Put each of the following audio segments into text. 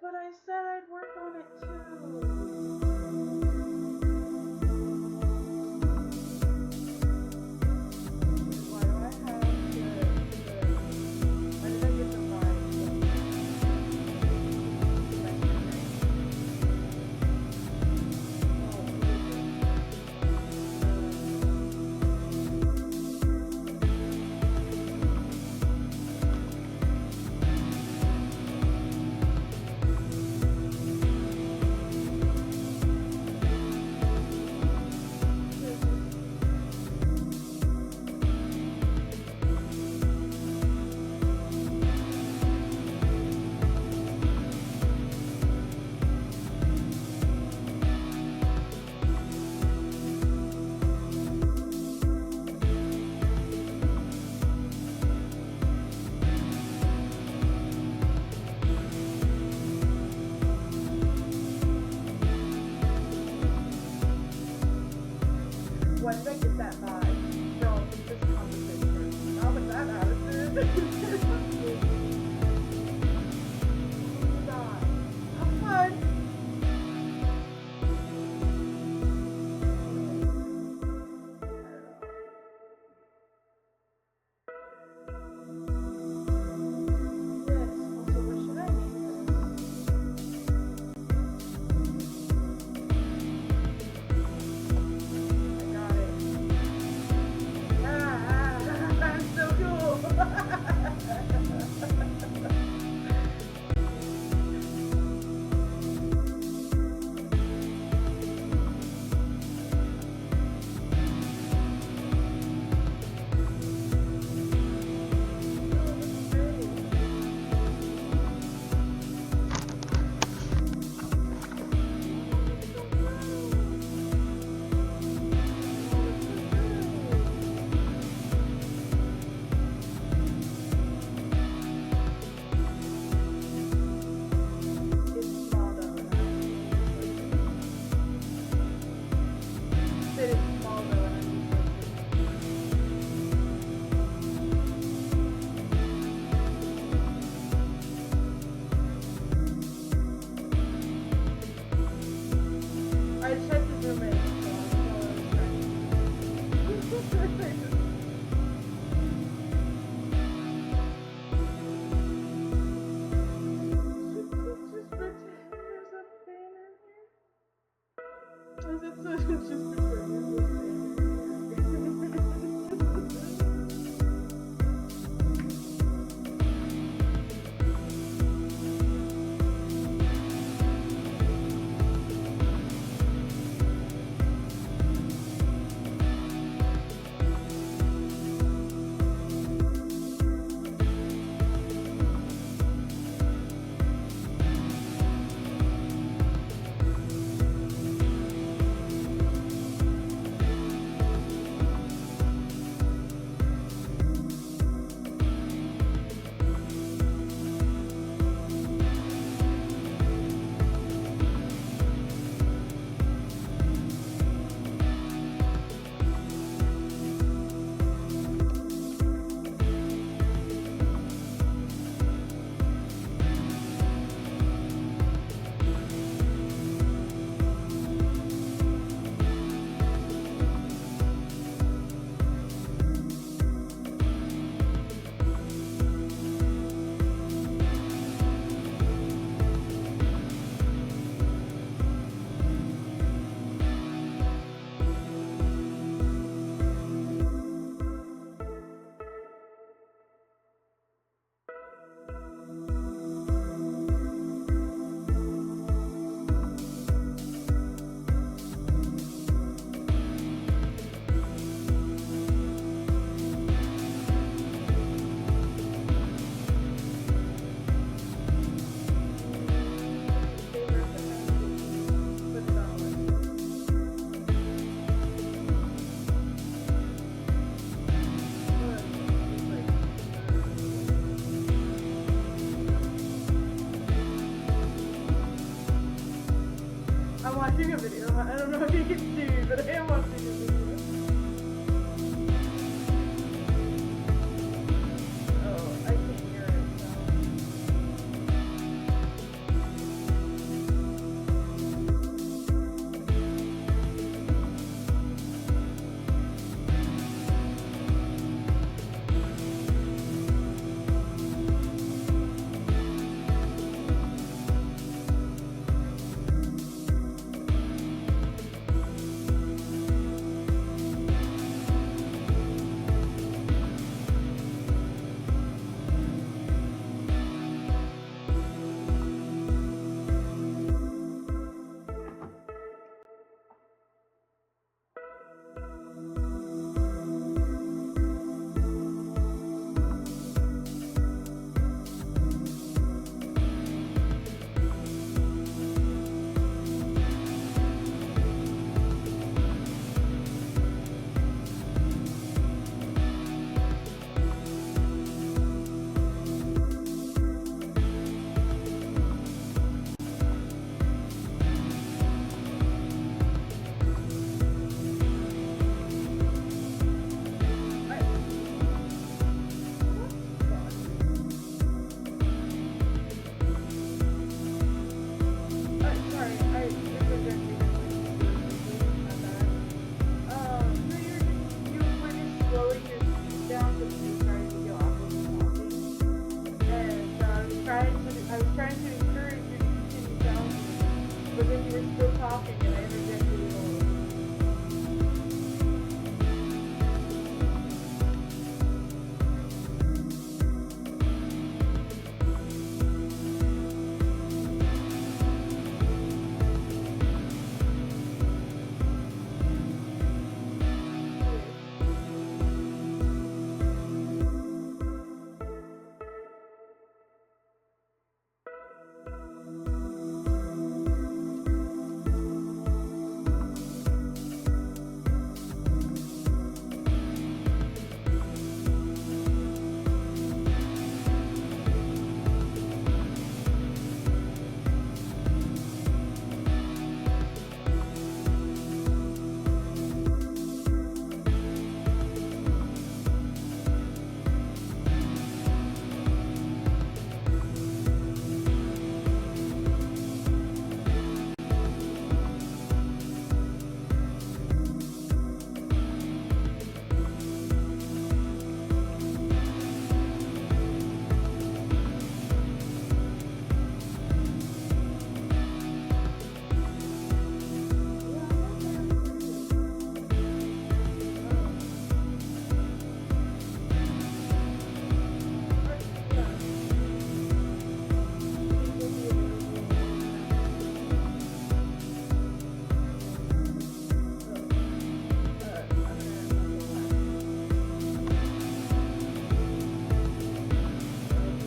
But I said I'd work on it too. Why do I have why did I get the vibe? Why did I get that vibe from this conversation? How was that attitude? God. Have fun. Yes, also what should I name this? I got it. I'm so cool. I checked his roommate. Just pretend there's a fan in here. Is it so just pretend there's a fan in here? watching a video. I don't know if you can see, but I am watching a video. Oh, I can hear it now. But then you were still talking and I interjected it all.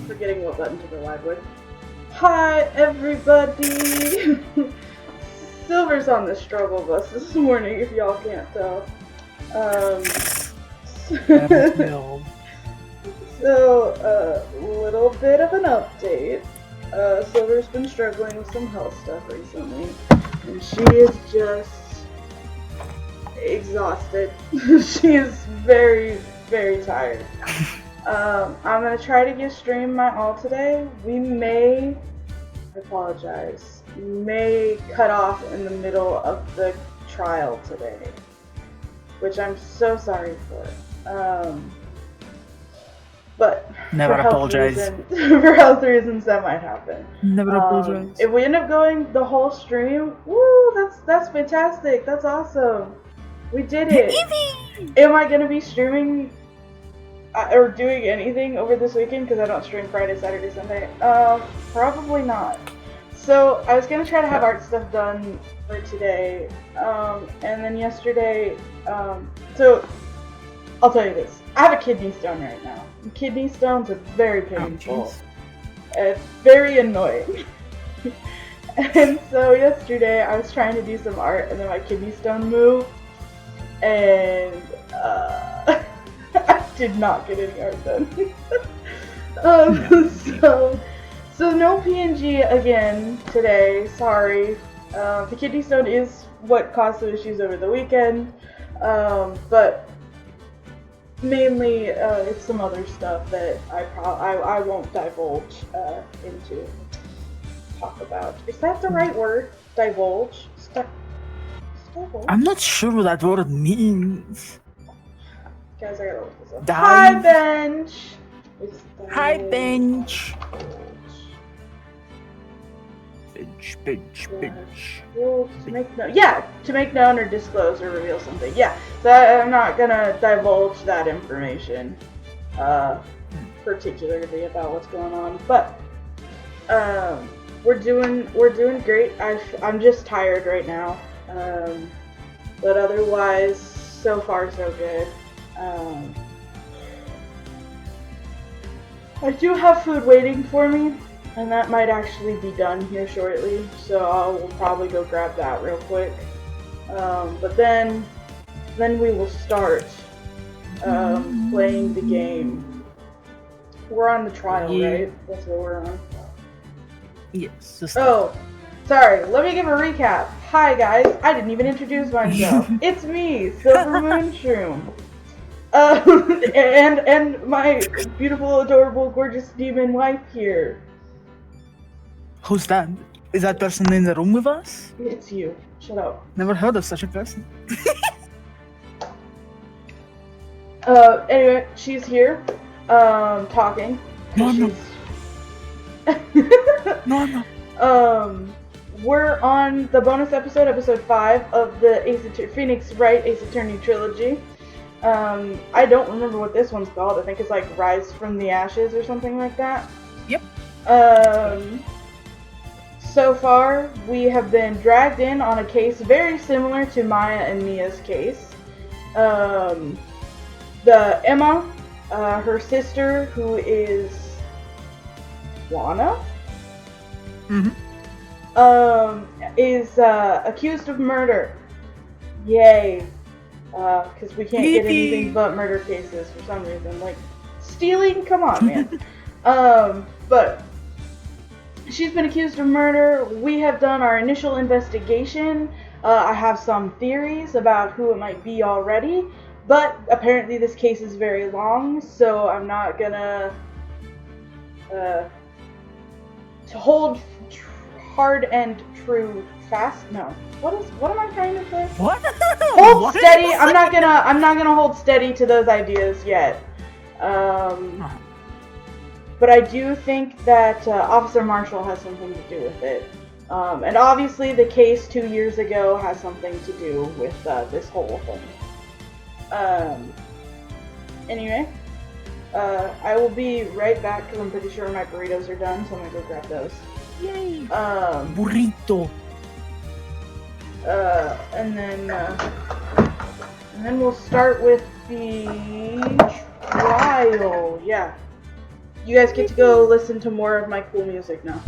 Forgetting what button to go live with. Hi everybody! Silver's on the struggle bus this morning if y'all can't tell. So, a little bit of an update. Silver's been struggling with some health stuff recently, and she is just exhausted. She is very, very tired. I'm gonna try to get stream my all today. We may, I apologize, may cut off in the middle of the trial today, which I'm so sorry for. But never apologize. For health reasons, that might happen. Never apologize. If we end up going the whole stream, woo, that's fantastic. That's awesome. We did it. Am I gonna be streaming or doing anything over this weekend because I don't stream Friday, Saturday, Sunday? Probably not. So I was gonna try to have art stuff done for today, and then yesterday. So I'll tell you this: I have a kidney stone right now. Kidney stones are very painful and very annoying. And so yesterday I was trying to do some art, and then my kidney stone moved, and I did not get any art done. So no PNG again today. Sorry. The kidney stone is what caused the issues over the weekend, but mainly it's some other stuff that I won't divulge into. Talk about. Is that the right word? Divulge? Divulge? I'm not sure what that word means. Guys, I gotta look this up. Hi, Bench! Hi, Bench! Bench. Well, to make known. Yeah, to make known or disclose or reveal something. Yeah, so I'm not gonna divulge that information, particularly about what's going on. But we're doing great. I'm just tired right now, but otherwise, so far so good. I do have food waiting for me. And that might actually be done here shortly, so I will probably go grab that real quick. But then we will start playing the game. We're on the trial, right? That's what we're on. Yes. Oh, sorry. Let me give a recap. Hi guys, I didn't even introduce myself. It's me, SIlverMoonShroom. And my beautiful, adorable, gorgeous demon wife here. Who's that? Is that person in the room with us? It's you. Shut up. Never heard of such a person. Anyway, she's here, talking. No. No. We're on the bonus episode 5 of the Phoenix Wright Ace Attorney trilogy. I don't remember what this one's called. I think it's like Rise from the Ashes or something like that. Yep. So far, we have been dragged in on a case very similar to Maya and Mia's case. The Emma, her sister, who is Juana, is accused of murder. Yay. Because we can't get anything but murder cases for some reason. Like, stealing? Come on, man. But she's been accused of murder. We have done our initial investigation. I have some theories about who it might be already, but apparently this case is very long, so I'm not gonna to hold hard and true fast. No. What am I trying to say? What? Hold steady. I'm not gonna hold steady to those ideas yet. But I do think that Officer Marshall has something to do with it. And obviously the case 2 years ago has something to do with this whole thing. Anyway, I will be right back because I'm pretty sure my burritos are done, so I'm gonna go grab those. Yay! Burrito! And then we'll start with the trial. Yeah. You guys get to go listen to more of my cool music now.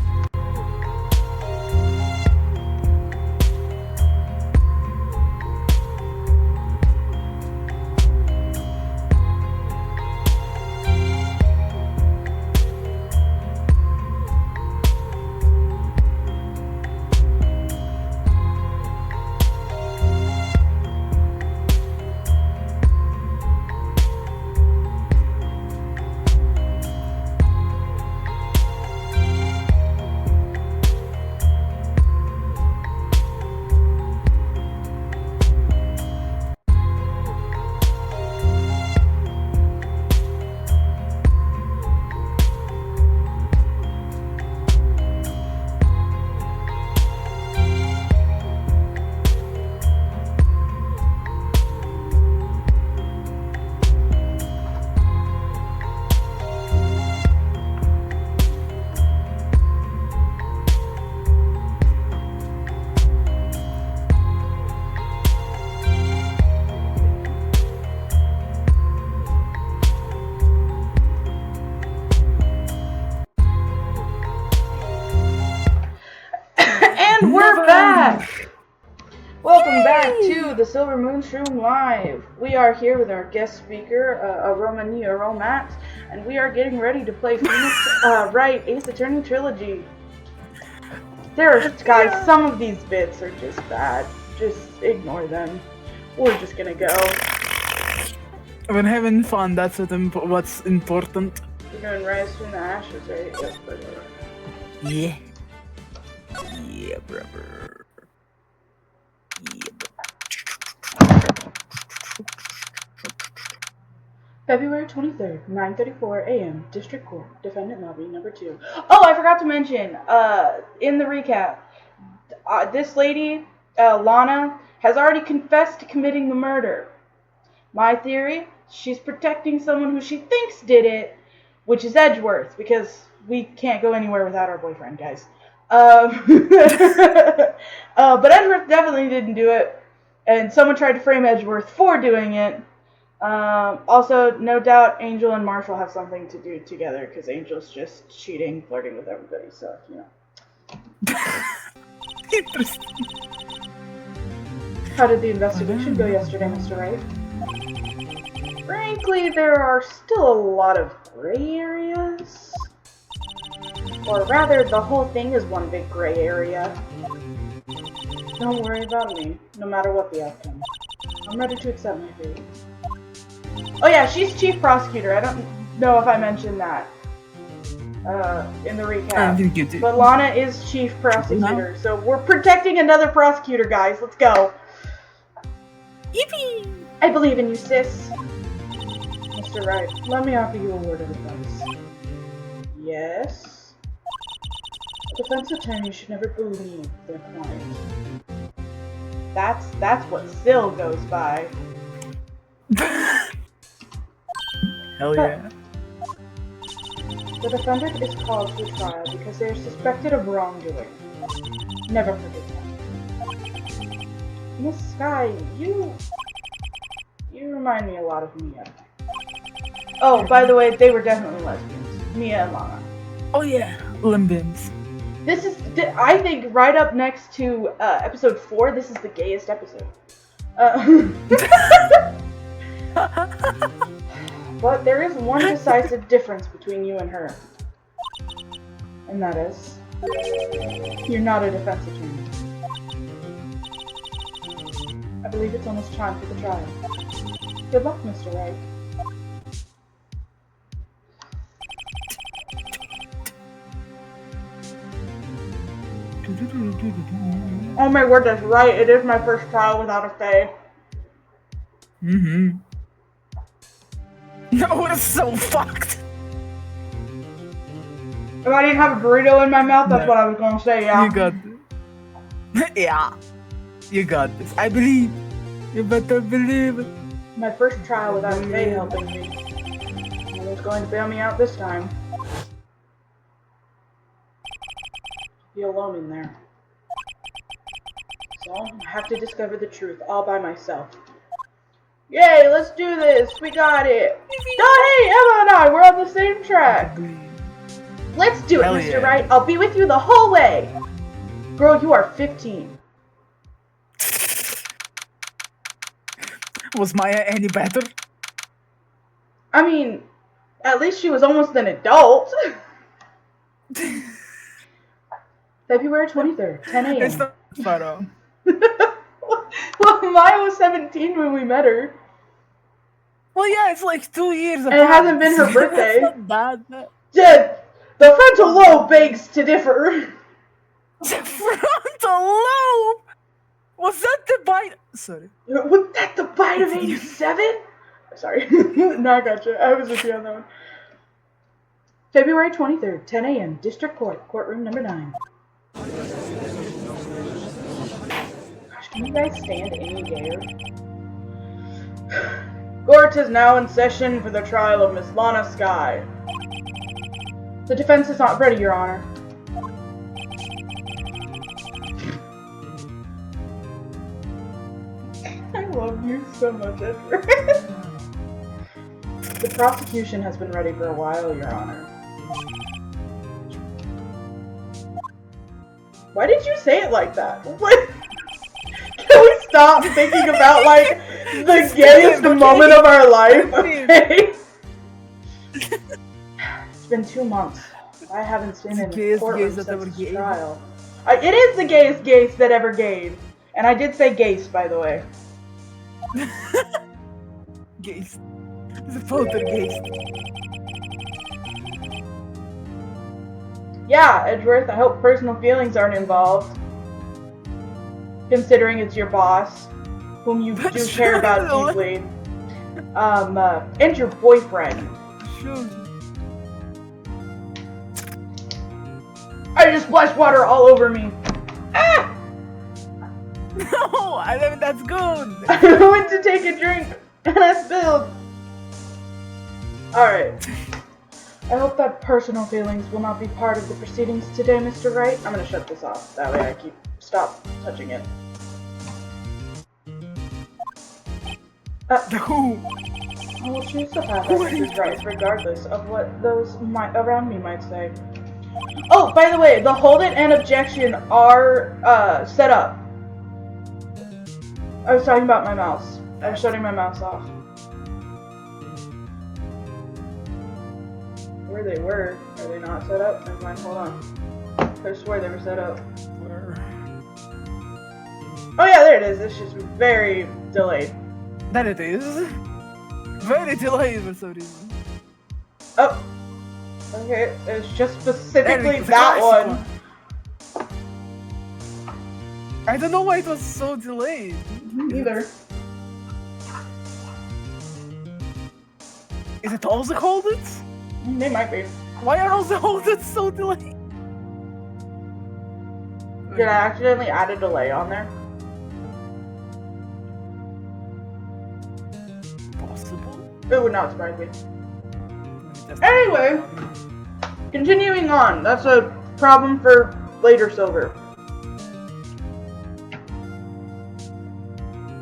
And we're back! Welcome back to the SIlverMoonShroom Live. We are here with our guest speaker, Romania Romat, and we are getting ready to play Phoenix Wright Ace Attorney Trilogy. Guys, some of these bits are just bad. Just ignore them. We're just gonna go. We're having fun, that's what's important. We're doing Rise from the Ashes, right? Yes, brother. Yeah. Yeah, brother. Yeah, February 23rd, 9:34 a.m. District Court, Defendant Lobby, number 2. Oh, I forgot to mention, in the recap, this lady, Lana, has already confessed to committing the murder. My theory, she's protecting someone who she thinks did it, which is Edgeworth, because we can't go anywhere without our boyfriend, guys. But Edgeworth definitely didn't do it, and someone tried to frame Edgeworth for doing it. Also, no doubt Angel and Marshall have something to do together, because Angel's just cheating, flirting with everybody, so, you know. interesting. How did the investigation go yesterday, Mr. Wright? Frankly, there are still a lot of gray areas. Or rather, the whole thing is one big gray area. Don't worry about me, no matter what the outcome. I'm ready to accept my fate. Oh yeah, she's chief prosecutor. I don't know if I mentioned that in the recap. I think you did. But Lana is chief prosecutor, so we're protecting another prosecutor, guys. Let's go. Yippee! I believe in you, sis. Mr. Wright, let me offer you a word of advice. Yes? A defense attorney should never believe their client. That's what Sil goes by. Hell yeah. The defendant is called to trial because they are suspected of wrongdoing. Never forget that. Miss Sky, you remind me a lot of Mia. Oh, by the way, they were definitely lesbians. Mia and Lana. Oh yeah, Limbins. This is, I think, right up next to episode 4, this is the gayest episode. But there is one decisive difference between you and her. And that is, you're not a defense attorney. I believe it's almost time for the trial. Good luck, Mr. Wright. Oh my word, that's right. It is my first trial without a fae. Mm-hmm. No, it's so fucked. If I didn't have a burrito in my mouth, that's what I was gonna say, yeah. You got this. Yeah. You got this. I believe. You better believe it. My first trial without a fae helping me. No one's going to bail me out this time. Be alone in there. So, I have to discover the truth all by myself. Yay, let's do this! We got it! Oh, hey, Emma and I, we're on the same track! Let's do it, Hell Mr. yeah. Wright! I'll be with you the whole way! Girl, you are 15. Was Maya any better? I mean, at least she was almost an adult. February 23rd, 10 a.m. It's not far off. Well, Maya was 17 when we met her. Well, yeah, it's like 2 years apart. And it hasn't been her birthday. That's not bad. Yeah, the frontal lobe begs to differ. The frontal lobe? Was that the bite? Sorry. Was that the bite of 87? Sorry. No, I gotcha. I was with you on that one. February 23rd, 10 a.m. District Court, courtroom number 9. Gosh, can you guys stand any gayer? Court is now in session for the trial of Miss Lana Sky. The defense is not ready, Your Honor. I love you so much, Edward. The prosecution has been ready for a while, Your Honor. Why did you say it like that? What? Can we stop thinking about, like, the gayest moment of our life, okay? It's been 2 months. I haven't been in a courtroom since the trial. It is the gayest gaze that ever gayed. And I did say gaze, by the way. Gaze. It's a poltergeist. Yeah, Edgeworth, I hope personal feelings aren't involved. Considering it's your boss, whom you do care about deeply. And your boyfriend. Sure. I just splashed water all over me. Ah! No, I mean that's good. I went to take a drink and I spilled. Alright. I hope that personal feelings will not be part of the proceedings today, Mr. Wright. I'm gonna shut this off. That way I stop touching it. I will choose to have Mr. Wright regardless of what those around me might say. Oh, by the way, the hold it and objection are set up. I was talking about my mouse. I was shutting my mouse off. Where they were. Are they not set up? Never mind, hold on. I swear they were set up. Where? Oh yeah, there it is. It's just very delayed. That it is. Very delayed for some reason. Oh. Okay, it's just specifically that one. I don't know why it was so delayed. Neither. Is it all the hold it? They might be. Why are all the hold it so delayed? Did I accidentally add a delay on there? Possible? It would not surprise me. Anyway, continuing on. That's a problem for later, Silver.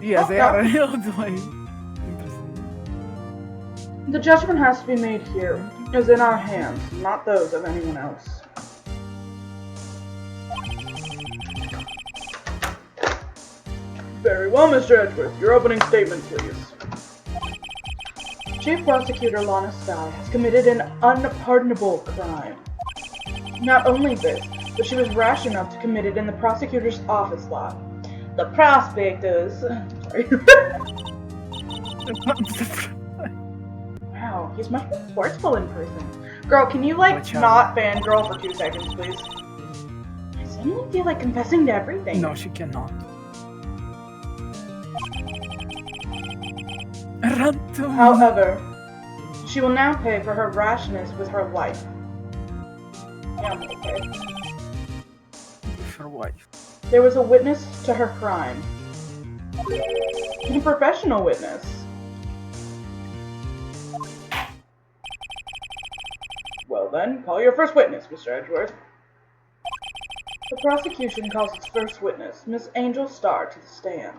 Yes, they are a little delayed. Interesting. The judgment has to be made here, is in our hands, not those of anyone else. Very well, Mr. Edgeworth. Your opening statement, please. Chief Prosecutor Lana Sky has committed an unpardonable crime. Not only this, but she was rash enough to commit it in the prosecutor's office lot. The prospectors. Wow, he's much more forceful in person. Girl, can you not fangirl for 2 seconds, please? I suddenly feel like confessing to everything. No, she cannot. However, she will now pay for her rashness with her life. Yeah, I'm okay. With her wife. There was a witness to her crime. A professional witness. Well then, call your first witness, Mr. Edgeworth. The prosecution calls its first witness, Miss Angel Starr, to the stand.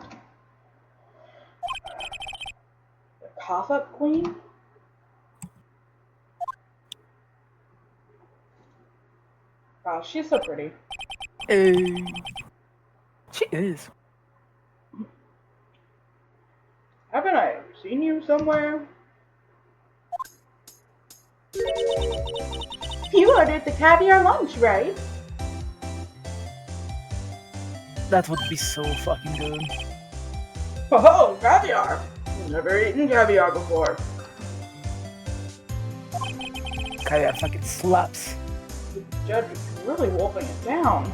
The cough-up queen? Wow, she's so pretty. She is. Haven't I seen you somewhere? You ordered the caviar lunch, right? That would be so fucking good. Oh, caviar! I've never eaten caviar before. Caviar fucking slaps. The judge is really wolfing it down.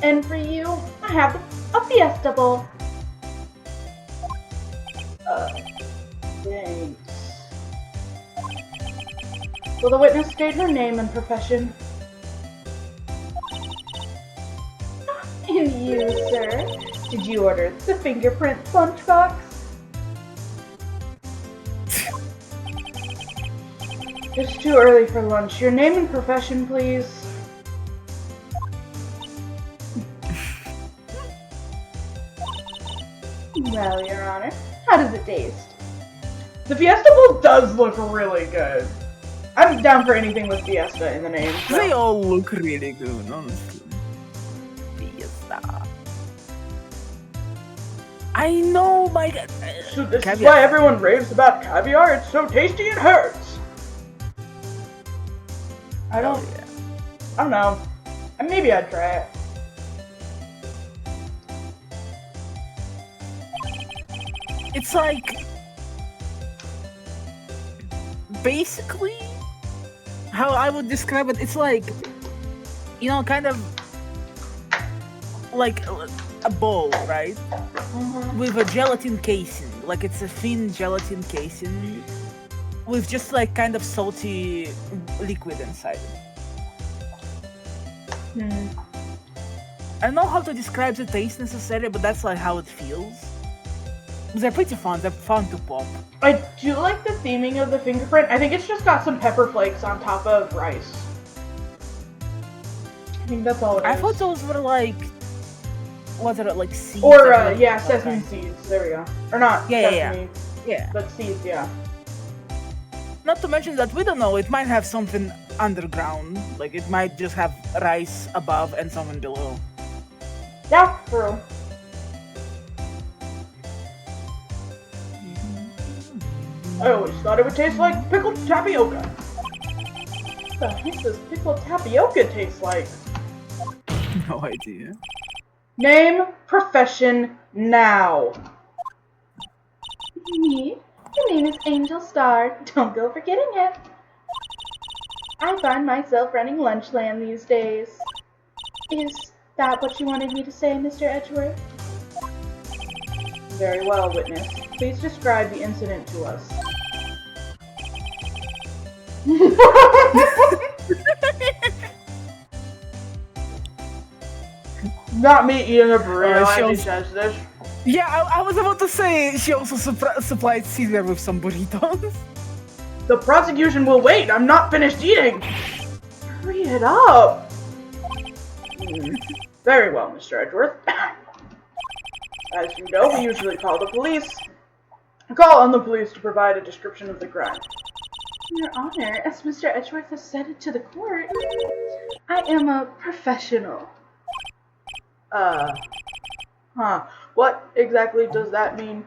And for you, I have a Fiesta Bowl. Thanks. Will the witness state her name and profession? And you, sir? Did you order the fingerprint lunchbox? It's too early for lunch. Your name and profession, please. Well, Your Honor, how does it taste? The Fiesta Bowl does look really good. I'm down for anything with Fiesta in the name. So. They all look really good, honestly. Fiesta. I know, my god. So this is why everyone raves about caviar. It's so tasty it hurts. I don't. Yeah. I don't know. Maybe I'd try it. It's like basically how I would describe it. It's like, you know, kind of like a bowl, right? With a gelatin casing. Like it's a thin gelatin casing with just like kind of salty liquid inside. I don't know how to describe the taste necessarily, but that's like how it feels. They're pretty fun. They're fun to pop. I do like the theming of the fingerprint. I think it's just got some pepper flakes on top of rice. I think that's all it is. I thought those were like, was it like seeds? Or yeah, sesame seeds. There we go. Or not sesame. Yeah. But seeds, yeah. Not to mention that we don't know. It might have something underground. Like it might just have rice above and something below. Yeah, true. I always thought it would taste like pickled tapioca. What the heck does pickled tapioca taste like? No idea. Name, profession, now. Me? The name is Angel Star. Don't go forgetting it. I find myself running Lunchland these days. Is that what you wanted me to say, Mr. Edgeworth? Very well, witness. Please describe the incident to us. Not me eating a burrito as he says this. Yeah, I was about to say she also supplied Caesar with some burritos. The prosecution will wait. I'm not finished eating. Hurry it up. Very well, Mr. Edgeworth. As you know, we usually call the police. Call on the police to provide a description of the crime. Your Honor, as Mr. Edgeworth has said it to the court, I am a professional. What exactly does that mean?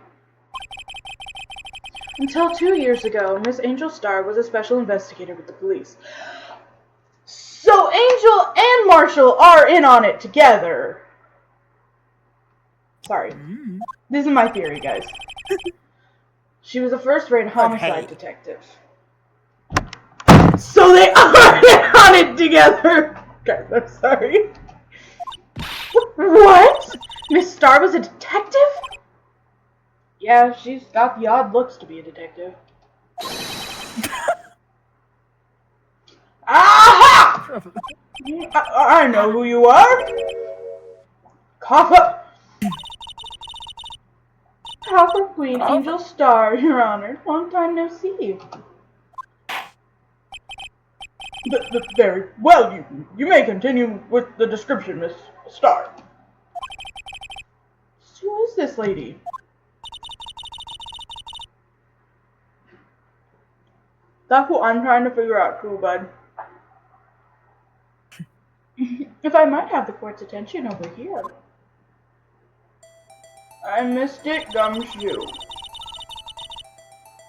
Until 2 years ago, Miss Angel Star was a special investigator with the police. So Angel and Marshall are in on it together. Sorry. This is my theory, guys. She was a first-rate homicide detective. So they are in on it together! Guys, I'm sorry. What? Miss Star was a detective? Yeah, she's got the odd looks to be a detective. Aha! I know who you are. Copper Queen Angel Star, Your Honor. Long time no see. Very well. You may continue with the description, Miss Star. Who is this lady? That's what I'm trying to figure out too, bud. If I might have the court's attention over here. I'm Mystic Gumshoe.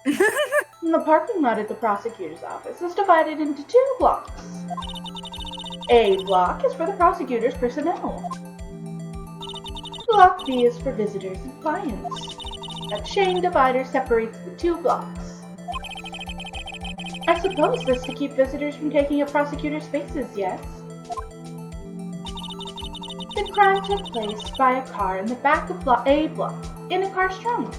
The parking lot at the prosecutor's office is divided into 2 blocks. A block is for the prosecutor's personnel. Block B is for visitors and clients. A chain divider separates the 2 blocks. I suppose this to keep visitors from taking up prosecutors' spaces, yes? The crime took place by a car in the back of A block, in a car's trunk.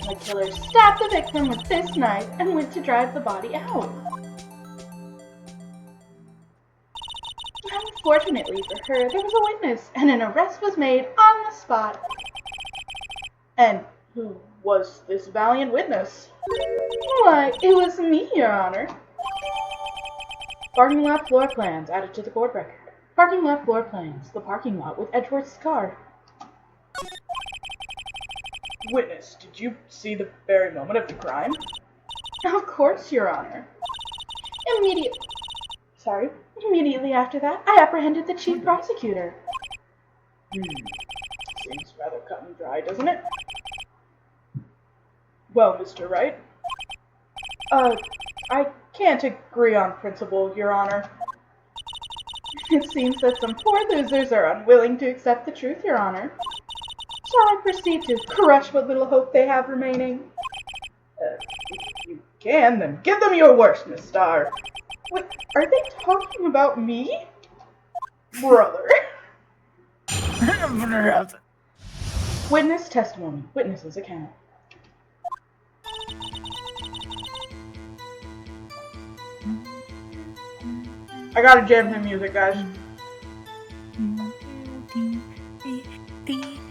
The killer stabbed the victim with this knife and went to drive the body out. Unfortunately for her, there was a witness, and an arrest was made on the spot. And who was this valiant witness? Why, it was me, Your Honor. Parking lot floor plans added to the court record. Parking lot floor plans. The parking lot with Edgeworth's car. Witness, did you see the very moment of the crime? Of course, Your Honor. Immediately after that, I apprehended the chief prosecutor. Seems rather cut and dry, doesn't it? Well, Mr. Wright? can't agree on principle, Your Honor. It seems that some poor losers are unwilling to accept the truth, Your Honor. Shall I proceed to crush what little hope they have remaining? If you can, then give them your worst, Miss Star. Wait, are they talking about me? Brother. Witness testimony. Witness's account. I gotta jam to music, guys.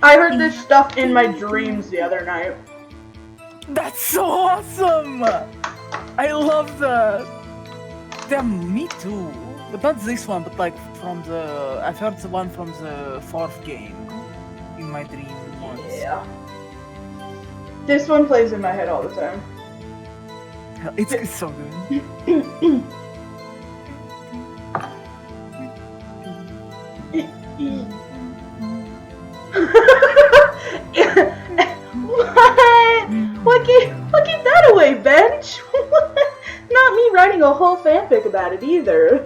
I heard this stuff in my dreams the other night. That's so awesome! I love that. Yeah, me too. But not this one, but like from the... I've heard the one from the 4th game in my dream once. Yeah. This one plays in my head all the time. It's so good. What gave that away, Bench? Not me writing a whole fanfic about it either.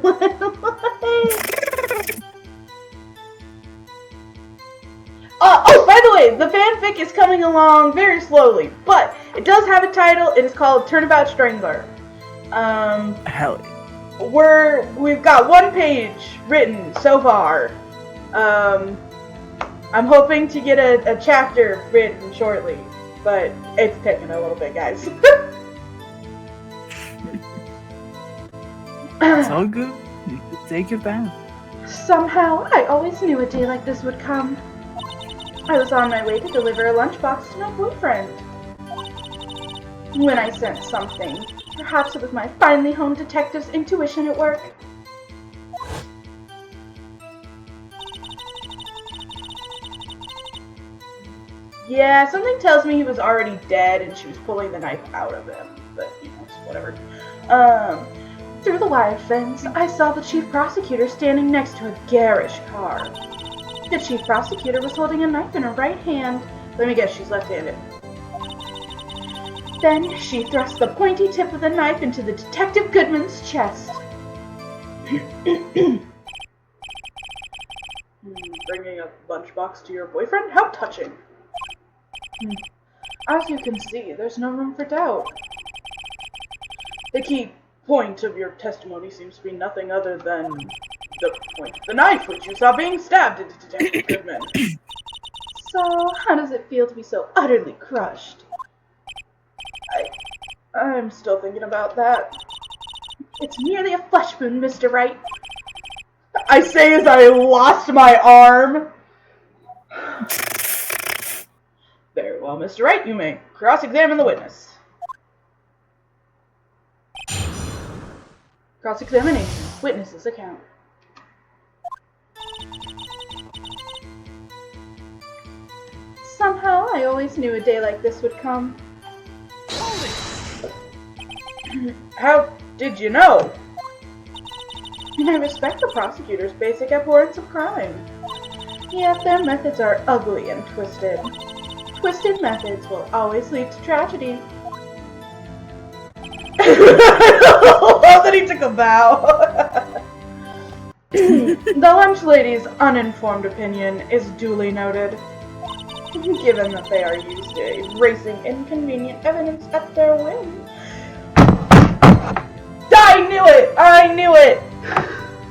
Oh, by the way, the fanfic is coming along very slowly, but it does have a title. It is called Turnabout Strangler. Hell. We've got 1 page written so far. I'm hoping to get a chapter written shortly, but it's taking a little bit, guys. It's all good. You can take your time. Somehow, I always knew a day like this would come. I was on my way to deliver a lunchbox to my boyfriend when I sensed something. Perhaps it was my finely honed detective's intuition at work. Yeah, something tells me he was already dead and she was pulling the knife out of him, but, you know, it's whatever. Through the wire fence, I saw the chief prosecutor standing next to a garish car. The chief prosecutor was holding a knife in her right hand. Let me guess, she's left-handed. Then she thrust the pointy tip of the knife into the Detective Goodman's chest. Bringing a lunchbox to your boyfriend? How touching. As you can see, there's no room for doubt. The key point of your testimony seems to be nothing other than the point of the knife which you saw being stabbed into Detective Goodman. So, how does it feel to be so utterly crushed? I'm still thinking about that. It's merely a flesh wound, Mr. Wright. I say as I lost my arm. Very well, Mr. Wright, you may cross-examine the witness. Cross-examination. Witness's account. Somehow, I always knew a day like this would come. How did you know? I respect the prosecutor's basic abhorrence of crime. Yet their methods are ugly and twisted. Twisted methods will always lead to tragedy. I love that he took a bow. The lunch lady's uninformed opinion is duly noted, given that they are used to erasing inconvenient evidence at their whim. I knew it! I knew it!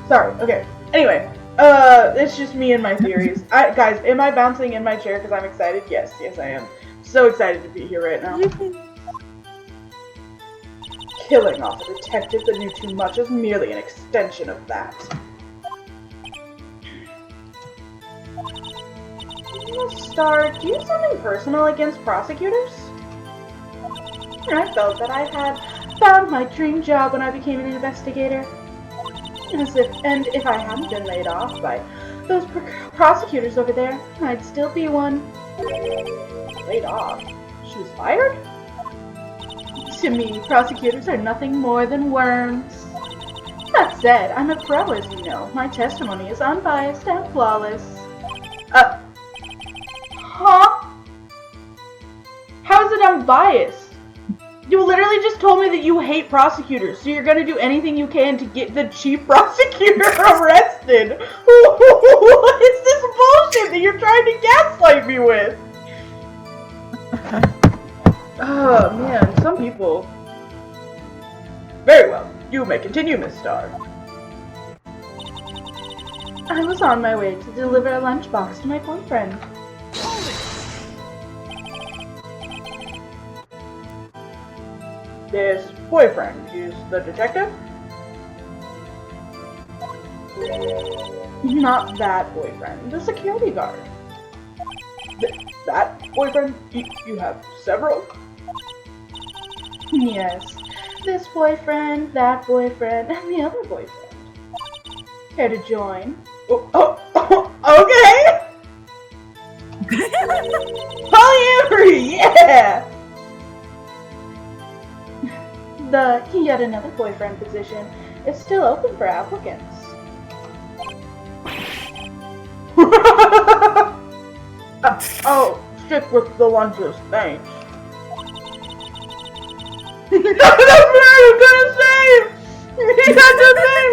Sorry, okay. Anyway, it's just me and my theories. Guys, am I bouncing in my chair because I'm excited? Yes, I am. So excited to be here right now. Killing off a detective that knew too much is merely an extension of that. Miss Star, do you have something personal against prosecutors? I felt that I had found my dream job when I became an investigator. And if I hadn't been laid off by those prosecutors over there, I'd still be one. Laid off? She was fired? To me, prosecutors are nothing more than worms. That said, I'm a pro, as you know. My testimony is unbiased and flawless. Huh? How is it unbiased? You literally just told me that you hate prosecutors, so you're gonna do anything you can to get the chief prosecutor arrested. What is this bullshit that you're trying to gaslight me with? Oh man, some people. Very well, you may continue, Miss Star. I was on my way to deliver a lunchbox to my boyfriend. This boyfriend, he's the detective? Not that boyfriend, the security guard. That boyfriend? You have several? Yes, this boyfriend, that boyfriend, and the other boyfriend. Care to join? Okay! Polyamory, yeah! The yet another boyfriend position is still open for applicants. Oh, stick with the lunches, thanks. That's what I was gonna say! He had to think!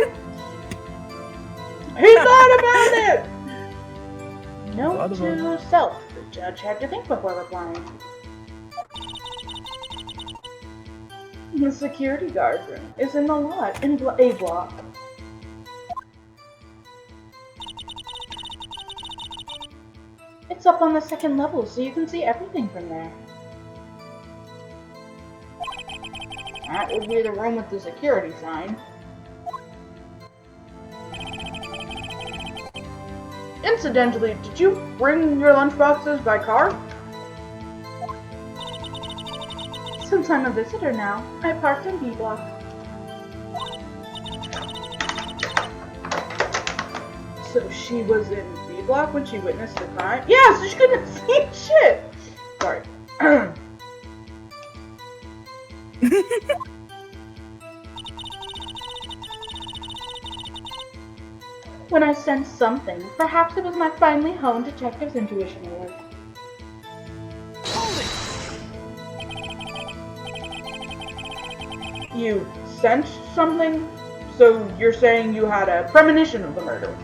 He thought about it! Note to self, the judge had to think before replying. The security guard room is in the lot in A block. It's up on the second level, so you can see everything from there. That would be the room with the security sign. Incidentally, did you bring your lunchboxes by car? Since I'm a visitor now, I parked in B block. So she was in B block when she witnessed the crime? Yeah, so she couldn't see shit! Sorry. When I sensed something, perhaps it was my finely honed detective's intuition at work. You sensed something? So you're saying you had a premonition of the murder?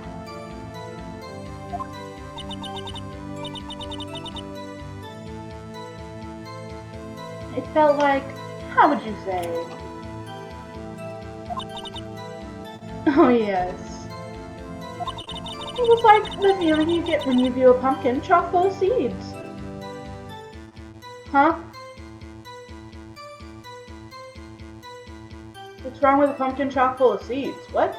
It felt like, how would you say? Oh yes. It was like the feeling you get when you view a pumpkin chock full of seeds. Huh? What's wrong with a pumpkin chock full of seeds? What?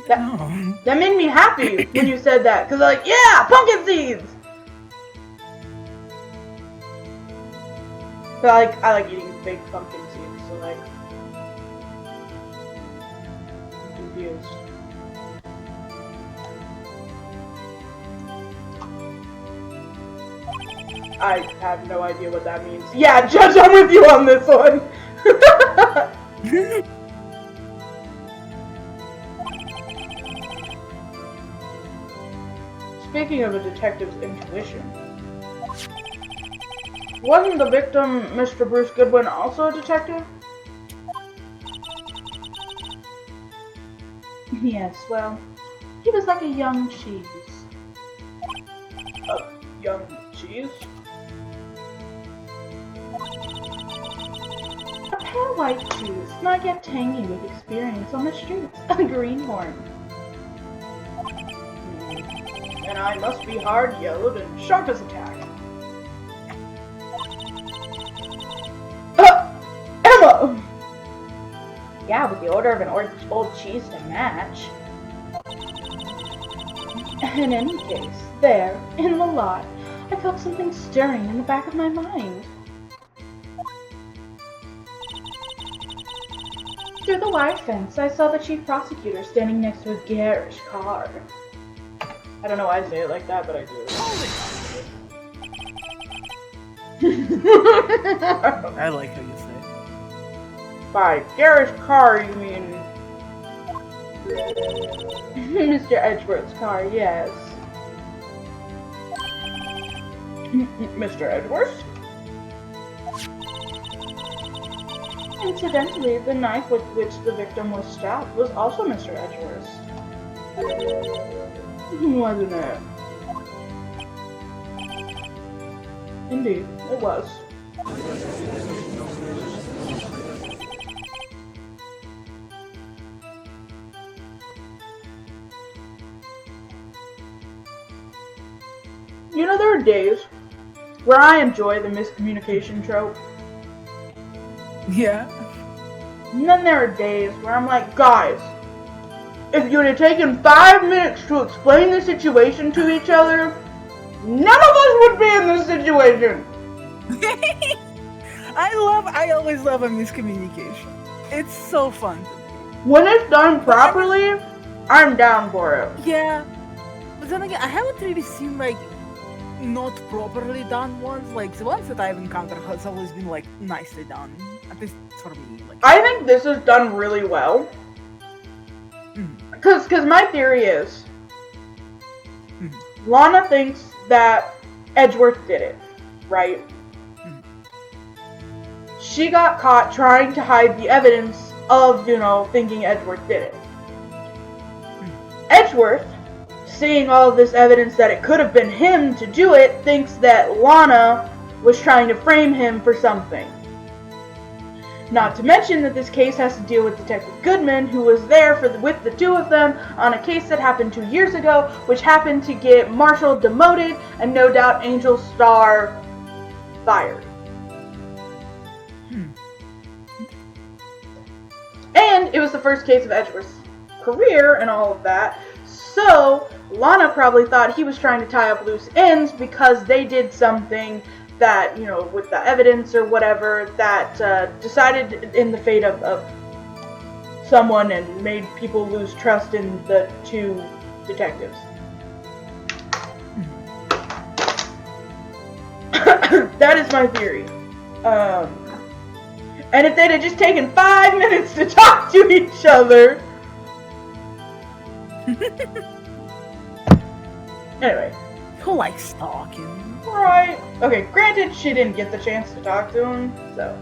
That made me happy when you said that, because I'm like, yeah, pumpkin seeds! But I like eating big pumpkin seeds, so like, I'm confused. I have no idea what that means. Yeah, Judge, I'm with you on this one! Speaking of a detective's intuition, wasn't the victim, Mr. Bruce Goodwin, also a detective? Yes, well, he was like a young cheese. A young cheese? A pale white cheese, not yet tangy with experience on the streets. A greenhorn. And I must be hard-yellowed and sharp as a tack. Emma! Yeah, with the order of an old cheese to match. In any case, there, in the lot, I felt something stirring in the back of my mind. Through the wire fence, I saw the chief prosecutor standing next to a garish car. I don't know why I say it like that, but I do. I like how you say it. By garish car, you mean Mr. Edgeworth's car, yes. Mr. Edgeworth? Incidentally, the knife with which the victim was stabbed was also Mr. Edgeworth's. Wasn't it? Indeed, it was. You know, there are days where I enjoy the miscommunication trope. Yeah. And then there are days where I'm like, guys, if you would have taken 5 minutes to explain the situation to each other, none of us would be in this situation. I always love a miscommunication. It's so fun. When it's done properly, I'm down for it. Yeah. But then again, I haven't really seen like not properly done ones. Like the ones that I've encountered has always been like nicely done. At least for me. Like, I think this is done really well. Cause my theory is Lana thinks that Edgeworth did it, right? She got caught trying to hide the evidence of, thinking Edgeworth did it. Edgeworth, seeing all of this evidence that it could have been him to do it, thinks that Lana was trying to frame him for something. Not to mention that this case has to deal with Detective Goodman, who was there with the two of them on a case that happened 2 years ago, which happened to get Marshall demoted and no doubt Angel Star fired. And it was the first case of Edgeworth's career and all of that, so Lana probably thought he was trying to tie up loose ends because they did something that, with the evidence or whatever, that decided in the fate of someone and made people lose trust in the two detectives. That is my theory. And if they'd have just taken 5 minutes to talk to each other... Anyway. who likes talking? Right. Okay, granted, she didn't get the chance to talk to him, so...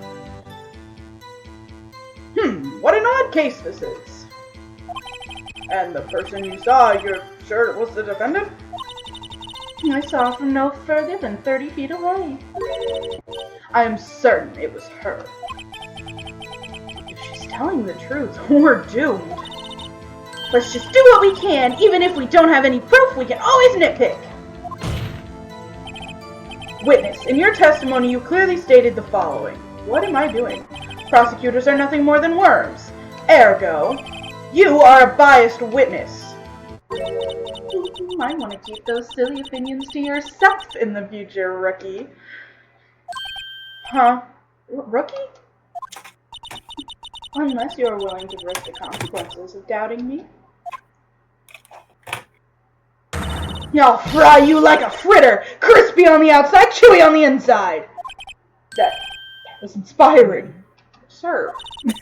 what an odd case this is. And the person you saw, you're sure it was the defendant? I saw from no further than 30 feet away. I am certain it was her. If she's telling the truth, we're doomed. Let's just do what we can, even if we don't have any proof, we can always nitpick. Witness, in your testimony you clearly stated the following. What am I doing? Prosecutors are nothing more than worms. Ergo, you are a biased witness. You might want to keep those silly opinions to yourself in the future, rookie. Huh? Rookie? Unless you're willing to risk the consequences of doubting me. I'll fry you like a fritter! Crispy on the outside, chewy on the inside! That was inspiring. Sir. I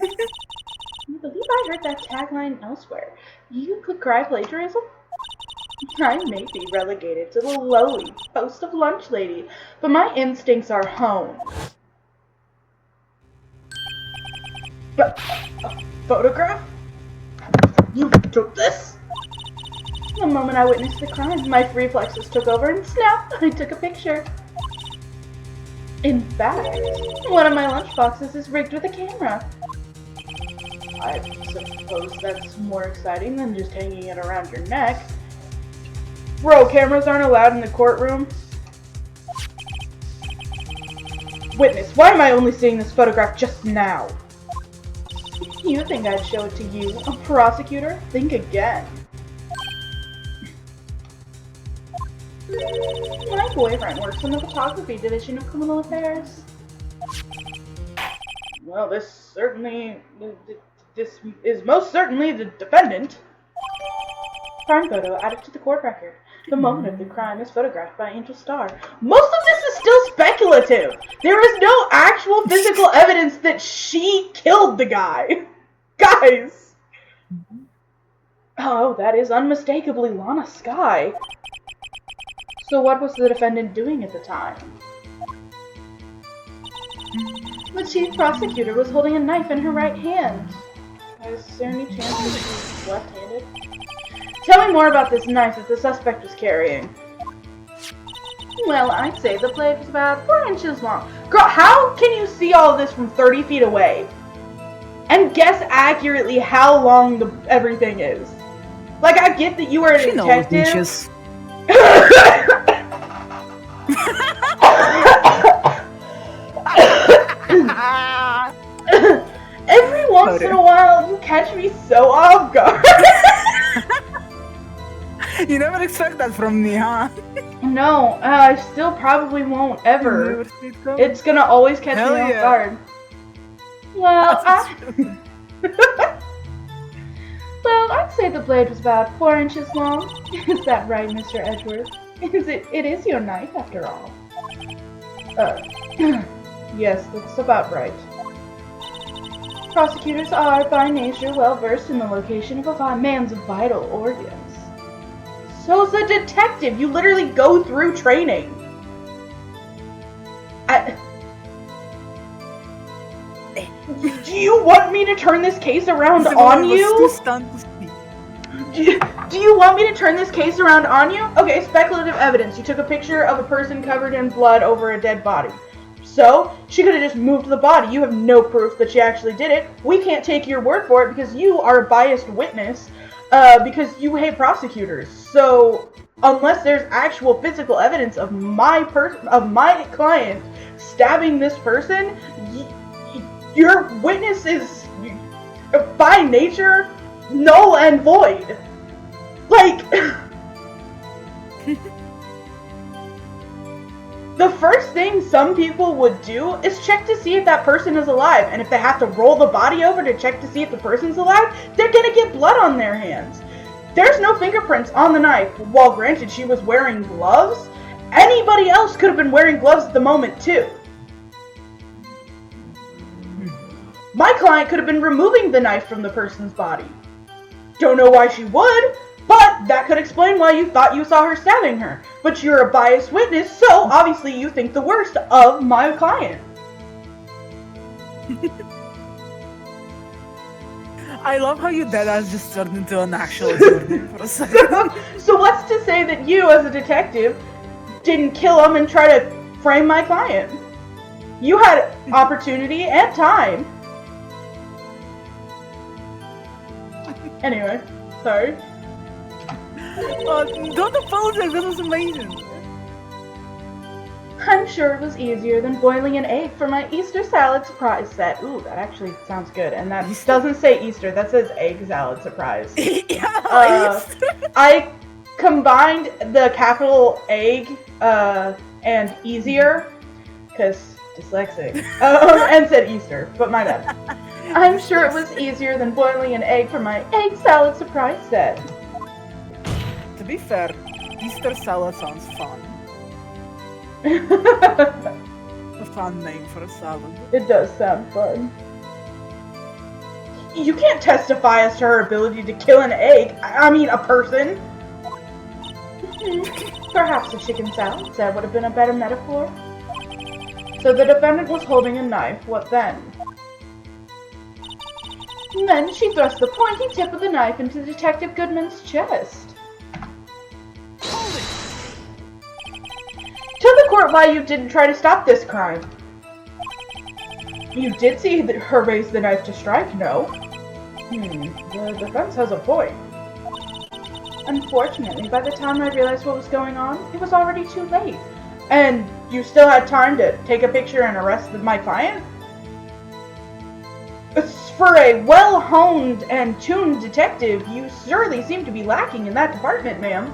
believe I heard that tagline elsewhere. You could cry plagiarism? I may be relegated to the lowly post of lunch lady, but my instincts are honed. But a photograph? You took this? The moment I witnessed the crime, my reflexes took over and snap, I took a picture. In fact, one of my lunchboxes is rigged with a camera. I suppose that's more exciting than just hanging it around your neck. Bro, cameras aren't allowed in the courtroom. Witness, why am I only seeing this photograph just now? You think I'd show it to you, a prosecutor? Think again. My boyfriend works in the photography division of criminal affairs. Well, this is most certainly the defendant. Crime photo added to the court record. The moment of the crime is photographed by Angel Star. Most of this is still speculative. There is no actual physical evidence that she killed the guy. Guys! Oh, that is unmistakably Lana Skye. So what was the defendant doing at the time? The chief prosecutor was holding a knife in her right hand. Is there any chance that she's left-handed? Tell me more about this knife that the suspect was carrying. Well, I'd say the blade was about 4 inches long. Girl, how can you see all of this from 30 feet away? And guess accurately how long everything is. Like, I get that you are a detective. Every once in a while, you catch me so off guard. You never expect that from me, huh? No, I still probably won't ever. It's gonna always catch me off guard. Well, well, I'd say the blade was about 4 inches long. Is that right, Mr. Edgeworth? It is your knife, after all. Yes, that's about right. Prosecutors are, by nature, well versed in the location of a man's vital organs. So's a detective! You literally go through training! Do you want me to turn this case around on you? Do you want me to turn this case around on you? Okay, speculative evidence. You took a picture of a person covered in blood over a dead body. So, she could have just moved the body. You have no proof that she actually did it. We can't take your word for it because you are a biased witness, because you hate prosecutors. So, unless there's actual physical evidence of my client stabbing this person, your witness is, by nature, null and void. Like, the first thing some people would do is check to see if that person is alive, and if they have to roll the body over to check to see if the person's alive, they're gonna get blood on their hands. There's no fingerprints on the knife. While granted she was wearing gloves, anybody else could have been wearing gloves at the moment too. My client could have been removing the knife from the person's body. Don't know why she would, but that could explain why you thought you saw her stabbing her. But you're a biased witness, so obviously you think the worst of my client. I love how your deadass just turned into an actual Jordan for a second. So what's to say that you, as a detective, didn't kill him and try to frame my client? You had opportunity and time. Anyway, sorry. Don't apologize, that was amazing. I'm sure it was easier than boiling an egg for my Easter salad surprise set. Ooh, that actually sounds good. And that doesn't say Easter, that says egg salad surprise. I combined the capital egg and easier, because dyslexic, and said Easter, but my bad. I'm sure it was easier than boiling an egg for my egg salad surprise set. To be fair, Easter salad sounds fun. A fun name for a salad. It does sound fun. You can't testify as to her ability to kill an egg. I mean, a person. Perhaps a chicken salad set would have been a better metaphor. So the defendant was holding a knife. What then? Then she thrust the pointy tip of the knife into Detective Goodman's chest. Tell the court why you didn't try to stop this crime. You did see her raise the knife to strike, no? The defense has a point. Unfortunately, by the time I realized what was going on, it was already too late. And you still had time to take a picture and arrest my client? For a well-honed and tuned detective, you surely seem to be lacking in that department, ma'am.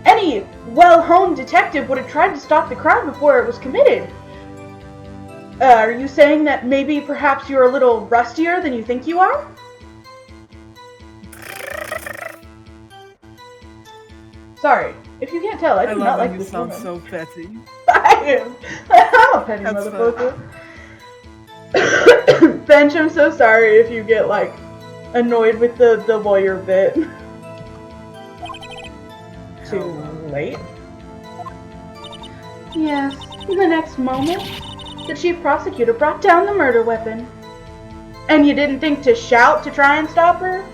Any well-honed detective would have tried to stop the crime before it was committed. Are you saying that maybe perhaps you're a little rustier than you think you are? Sorry, if you can't tell, I do not like this woman. You sound so petty. I am. I'm a petty motherfucker. Bench, I'm so sorry if you get, like, annoyed with the lawyer bit. Too late? Yes, in the next moment, the chief prosecutor brought down the murder weapon. And you didn't think to shout to try and stop her?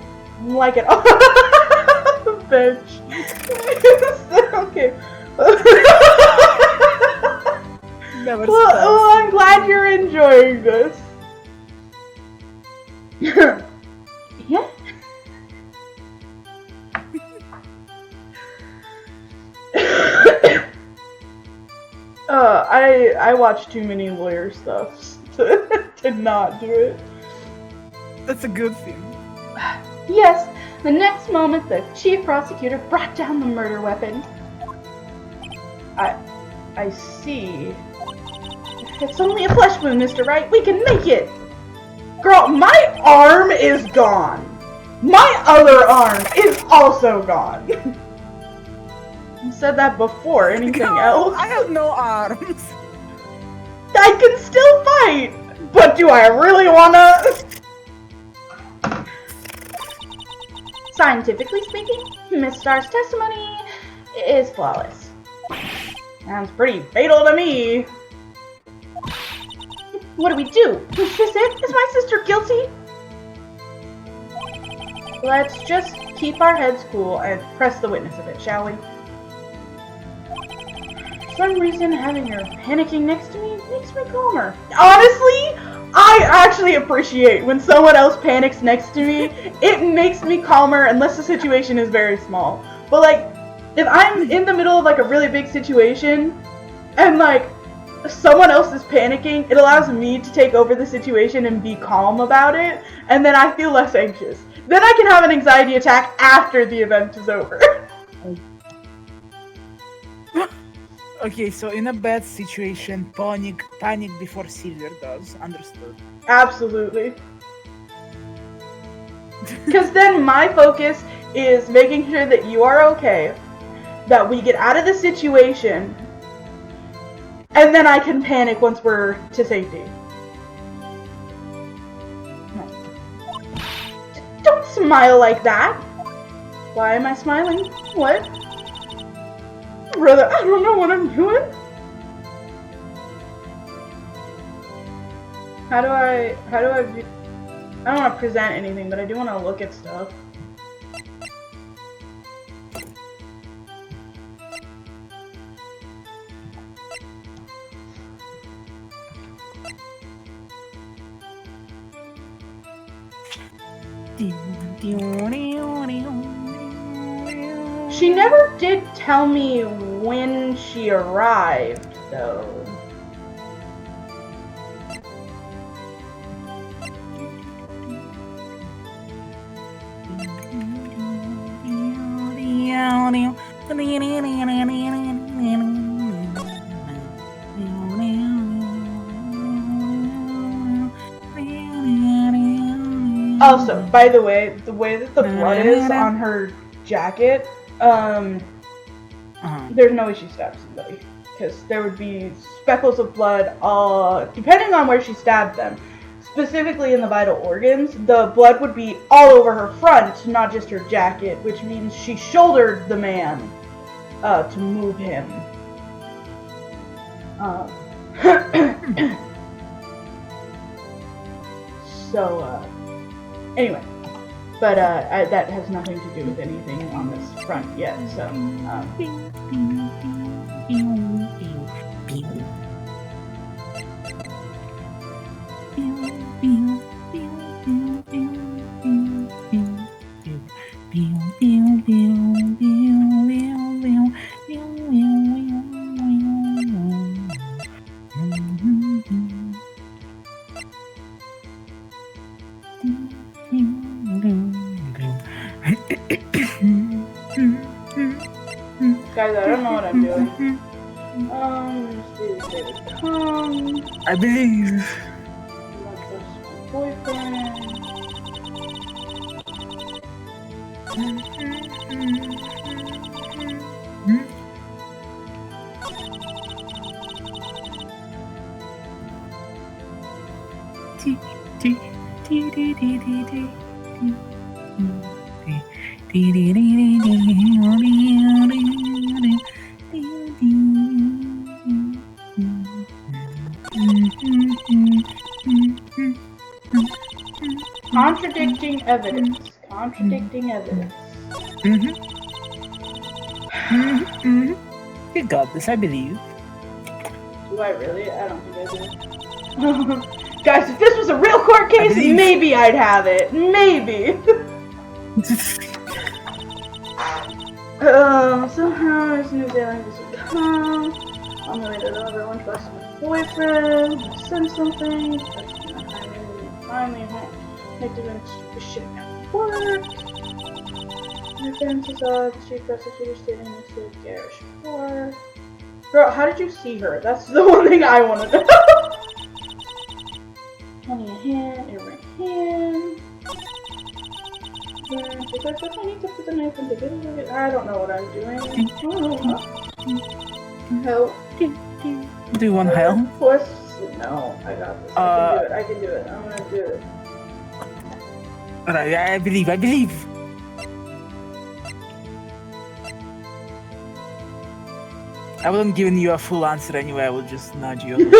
Like it on the bench. Okay. Never well, I'm glad you're enjoying this. Yeah. I watch too many lawyer stuff to not do it. That's a good thing. Yes, the next moment the chief prosecutor brought down the murder weapon. I see. It's only a flesh wound, Mr. Wright. We can make it! Girl, my arm is gone. My other arm is also gone. I said that before anything else. I have no arms. I can still fight, but do I really wanna? Scientifically speaking, Miss Starr's testimony is flawless. Sounds pretty fatal to me. What do we do? Is this it? Is my sister guilty? Let's just keep our heads cool and press the witness a bit, shall we? For some reason, having her panicking next to me makes me calmer. Honestly, I actually appreciate when someone else panics next to me. It makes me calmer unless the situation is very small. But like, if I'm in the middle of like a really big situation and like someone else is panicking, it allows me to take over the situation and be calm about it, and then I feel less anxious. Then I can have an anxiety attack after the event is over. Okay, so in a bad situation, panic before Silver does. Understood. Absolutely. Because then my focus is making sure that you are okay, that we get out of the situation, and then I can panic once we're to safety. No. Don't smile like that! Why am I smiling? What? Brother, I don't know what I'm doing. How do I do? I don't want to present anything, but I do want to look at stuff. She never did tell me when she arrived, though. Also, by the way that the blood is on her jacket, there's no way she stabbed somebody, because there would be speckles of blood depending on where she stabbed them. Specifically in the vital organs, the blood would be all over her front, not just her jacket, which means she shouldered the man to move him. Anyway, but that has nothing to do with anything on this front yet, so, guys, I don't know what I'm doing. I believe. Boyfriend. Contradicting evidence. Contradicting evidence. You got this, I believe. Do I really? I don't think I do. Guys, if this was a real court case, maybe I'd have it. Maybe. Somehow it's New Zealand has come. On the way to the other one, plus my boyfriend. I sent something. Finally, I didn't shit at work. My friend saw the chief prosecutor standing next to the garage door. Girl, how did you see her? That's the one thing I want to know. Holding a hand in my hand. Because if I need to put the knife in the video, I don't know what I'm doing. Help. Do you want help? No, I got this. I can do it. I'm gonna do it. Alright, I believe. I wasn't giving you a full answer anyway, I will just nudge you.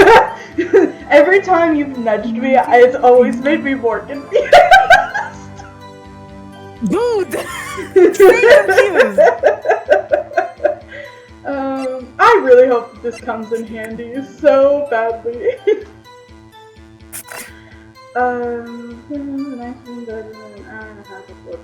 Every time you've nudged me, it's always made me more confused. Dude! Stay confused! I really hope that this comes in handy so badly. The next one does an hour and a half of work.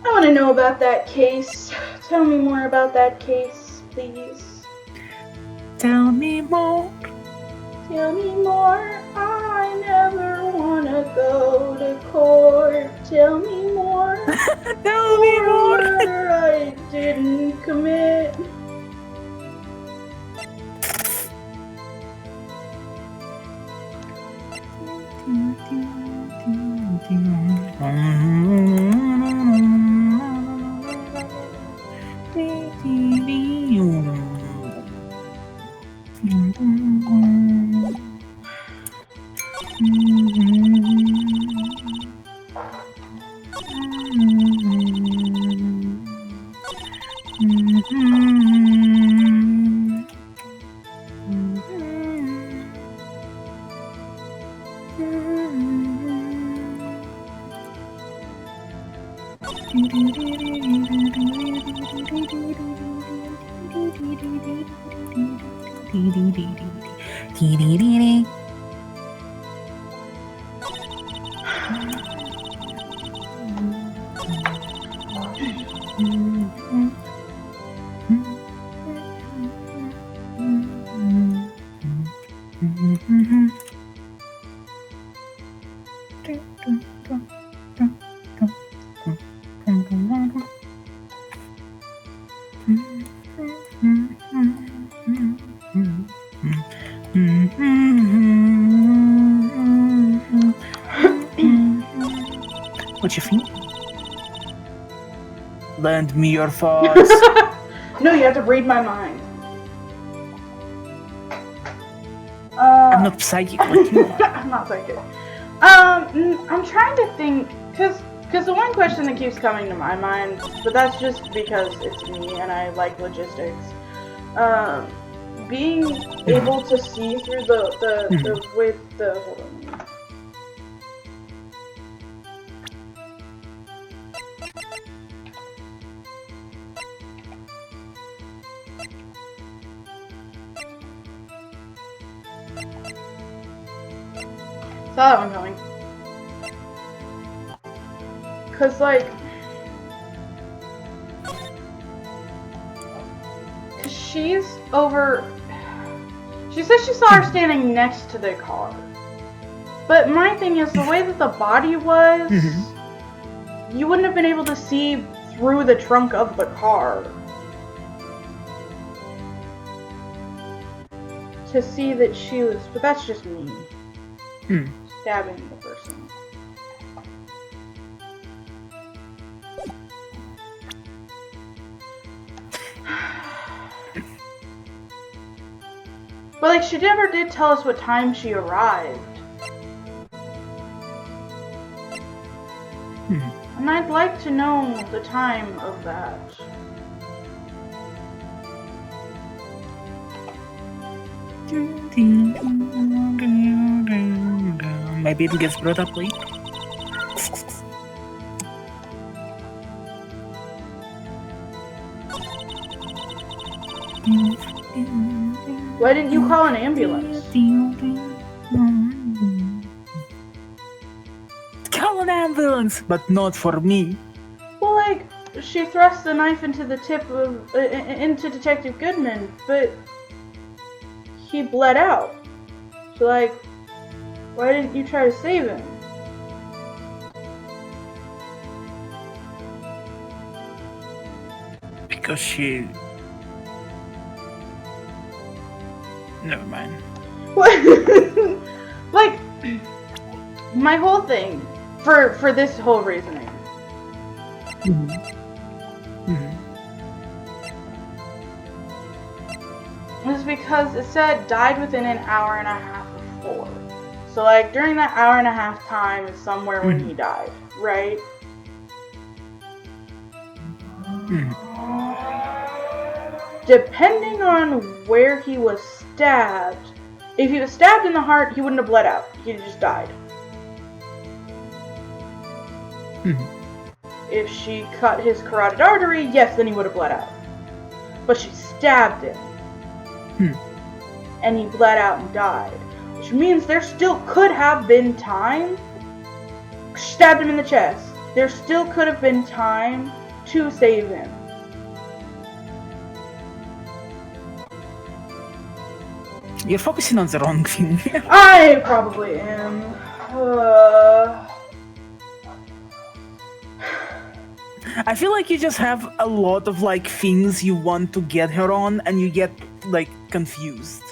I want to know about that case. Tell me more about that case, please. Tell me more. Tell me more. I never want to go to court. Tell me more. Tell me more. Murder I didn't commit. What you think? Lend me your thoughts. No, you have to read my mind. I'm not psychic like you are. I'm not psychic. I'm trying to think, cause the one question that keeps coming to my mind, but that's just because it's me and I like logistics. Being able to see through the with the hold on. Saw that one coming. Cause like, she's over. She says she saw her standing next to the car. But my thing is the way that the body was you wouldn't have been able to see through the trunk of the car to see that she was, but that's just me stabbing the person. But like, she never did tell us what time she arrived. And I'd like to know the time of that. Maybe it gets brought up late. Why didn't you call an ambulance? Call an ambulance, but not for me. Well, like, she thrust the knife into the tip of into Detective Goodman, but he bled out. So, like, why didn't you try to save him? Because she... Never mind. What? Like, my whole thing for this whole reasoning. Was because it said died within an hour and a half of 4. So like during that hour and a half time is somewhere when he died, right? Depending on where he was stabbed, if he was stabbed in the heart, he wouldn't have bled out. He'd just died. If she cut his carotid artery, yes, then he would have bled out. But she stabbed him. And he bled out and died. Which means there still could have been time. Stabbed him in the chest. There still could have been time to save him. You're focusing on the wrong thing. I probably am. I feel like you just have a lot of like things you want to get her on, and you get like confused.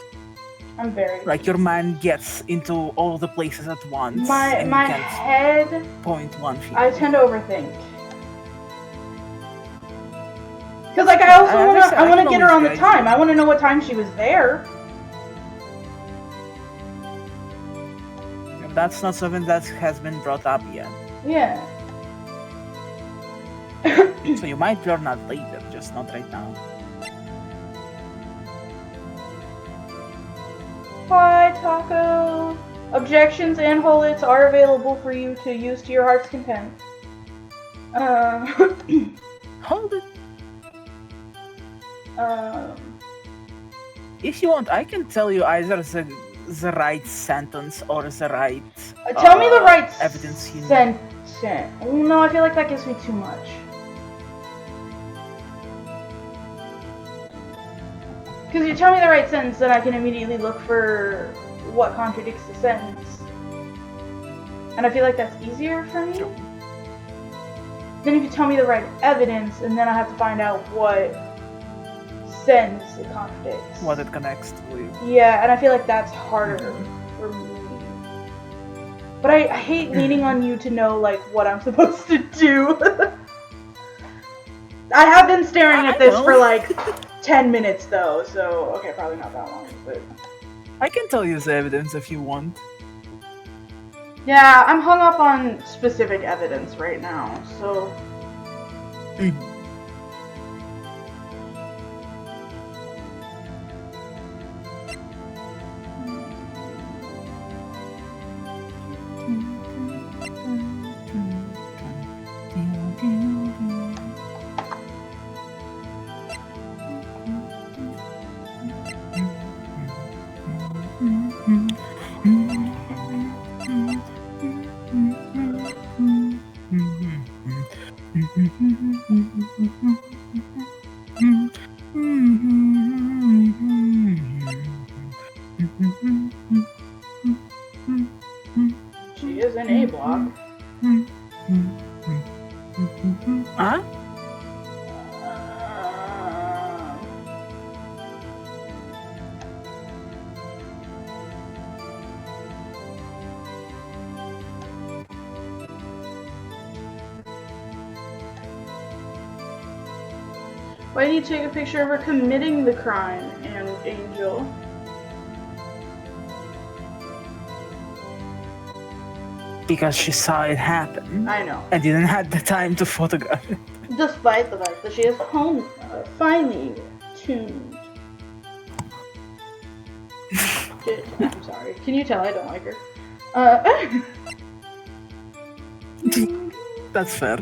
I'm very like your mind gets into all the places at once. My head. Point one thing. I tend to overthink. Because like I also want to get her on the time. I want to know what time she was there. That's not something that has been brought up yet. Yeah. So you might learn that later, just not right now. Hi, Taco. Objections and hollits are available for you to use to your heart's content. Hold it. If you want, I can tell you either the right sentence or the right. Tell me the right evidence. Sentence. No, I feel like that gives me too much. Because you tell me the right sentence, then I can immediately look for what contradicts the sentence. And I feel like that's easier for me. Then if you tell me the right evidence, and then I have to find out what sentence it contradicts. What it connects to. Yeah, and I feel like that's harder for me. But I hate leaning on you to know, like, what I'm supposed to do. I have been staring at this for, like, 10 minutes, though, so... Okay, probably not that long, but... I can tell you the evidence if you want. Yeah, I'm hung up on specific evidence right now, so... She is in A block. Huh? Why do you take a picture of her committing the crime, Angel? Because she saw it happen. I know. And didn't have the time to photograph it. Despite the fact that she is finely tuned. I'm sorry. Can you tell I don't like her? That's fair.